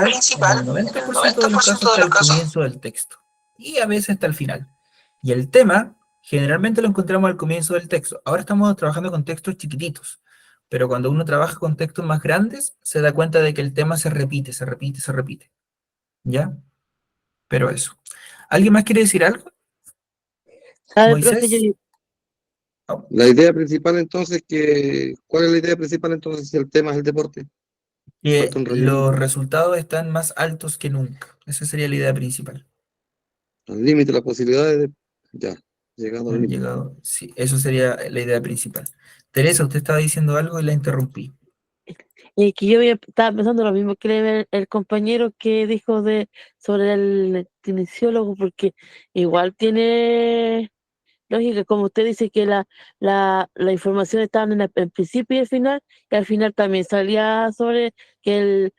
principal en el 90% de los casos está al comienzo del texto y a veces está al final. Y el tema generalmente lo encontramos al comienzo del texto. Ahora estamos trabajando con textos chiquititos, pero cuando uno trabaja con textos más grandes, se da cuenta de que el tema se repite, se repite, se repite. ¿Ya? Pero eso. ¿Alguien más quiere decir algo? A ver, profe, ¿Moisés? La idea principal entonces ¿cuál es la idea principal entonces si el tema es el deporte? Que Alto en rendimiento. los resultados están más altos que nunca. Esa sería la idea principal. Al límite, las posibilidades ya, llegando al Han límite. llegado, sí, eso sería la idea principal. Teresa, usted estaba diciendo algo y la interrumpí. Que yo estaba pensando lo mismo que el compañero que dijo sobre el kinesiólogo, porque igual tiene lógica, como usted dice que la información estaba en el principio y el final, y al final también salía sobre que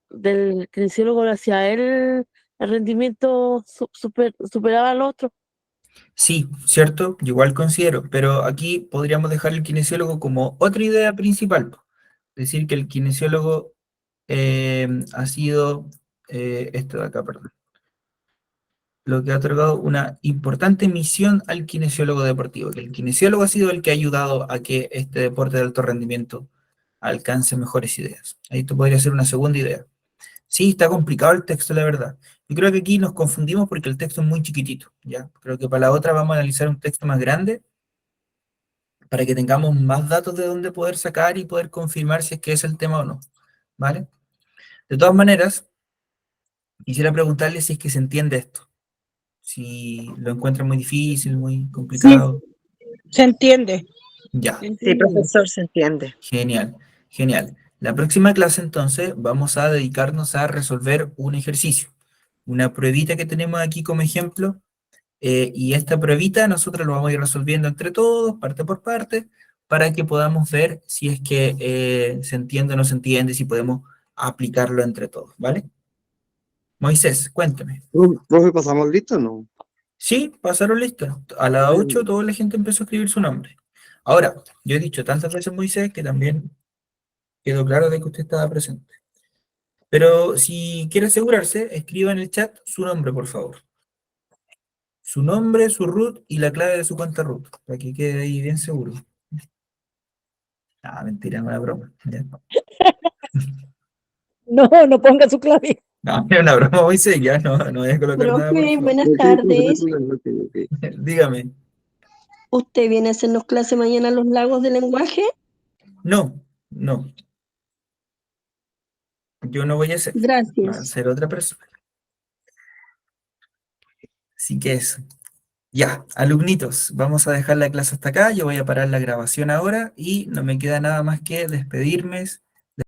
del kinesiólogo hacia él el rendimiento superaba al otro. Sí, cierto, yo igual considero, pero aquí podríamos dejar el kinesiólogo como otra idea principal. Decir que el kinesiólogo ha sido esto de acá, perdón. Lo que ha otorgado una importante misión al kinesiólogo deportivo, que el kinesiólogo ha sido el que ha ayudado a que este deporte de alto rendimiento alcance mejores ideas. Ahí esto podría ser una segunda idea. Sí, está complicado el texto, la verdad. Yo creo que aquí nos confundimos porque el texto es muy chiquitito, ¿ya? Creo que para la otra vamos a analizar un texto más grande para que tengamos más datos de dónde poder sacar y poder confirmar si es que es el tema o no, ¿vale? De todas maneras, quisiera preguntarle si es que se entiende esto, si lo encuentra muy difícil, muy Sí, complicado. se entiende. Ya, Sí, profesor, se entiende. genial, genial. La próxima clase entonces vamos a dedicarnos a resolver un ejercicio, una pruebita que tenemos aquí como ejemplo, y esta pruebita nosotros lo vamos a ir resolviendo entre todos, parte por parte, para que podamos ver si es que se entiende o no se entiende, si podemos aplicarlo entre todos, ¿vale? Moisés, cuéntame. Profe, ¿pasamos lista o no? Sí, pasaron listas. A las 8 toda la gente empezó a escribir su nombre. Ahora, yo he dicho tantas veces Moisés que también quedó claro de que usted estaba presente. Pero si quiere asegurarse, escriba en el chat su nombre, por favor. Su nombre, su root y la clave de su cuenta root, para que quede ahí bien seguro. Ah, mentira, no es una broma. Ya. No ponga su clave. No, es una broma, Moisés, ya no voy a colocar nada, por Profe, favor. buenas Ok, profe, no hay tardes. problema, ok. Dígame. ¿Usted viene a hacernos clase mañana en los lagos de lenguaje? No. Yo no voy a hacer. Va a Gracias. ser otra persona. Así que eso. Ya, alumnitos, vamos a dejar la clase hasta acá, yo voy a parar la grabación ahora y no me queda nada más que despedirme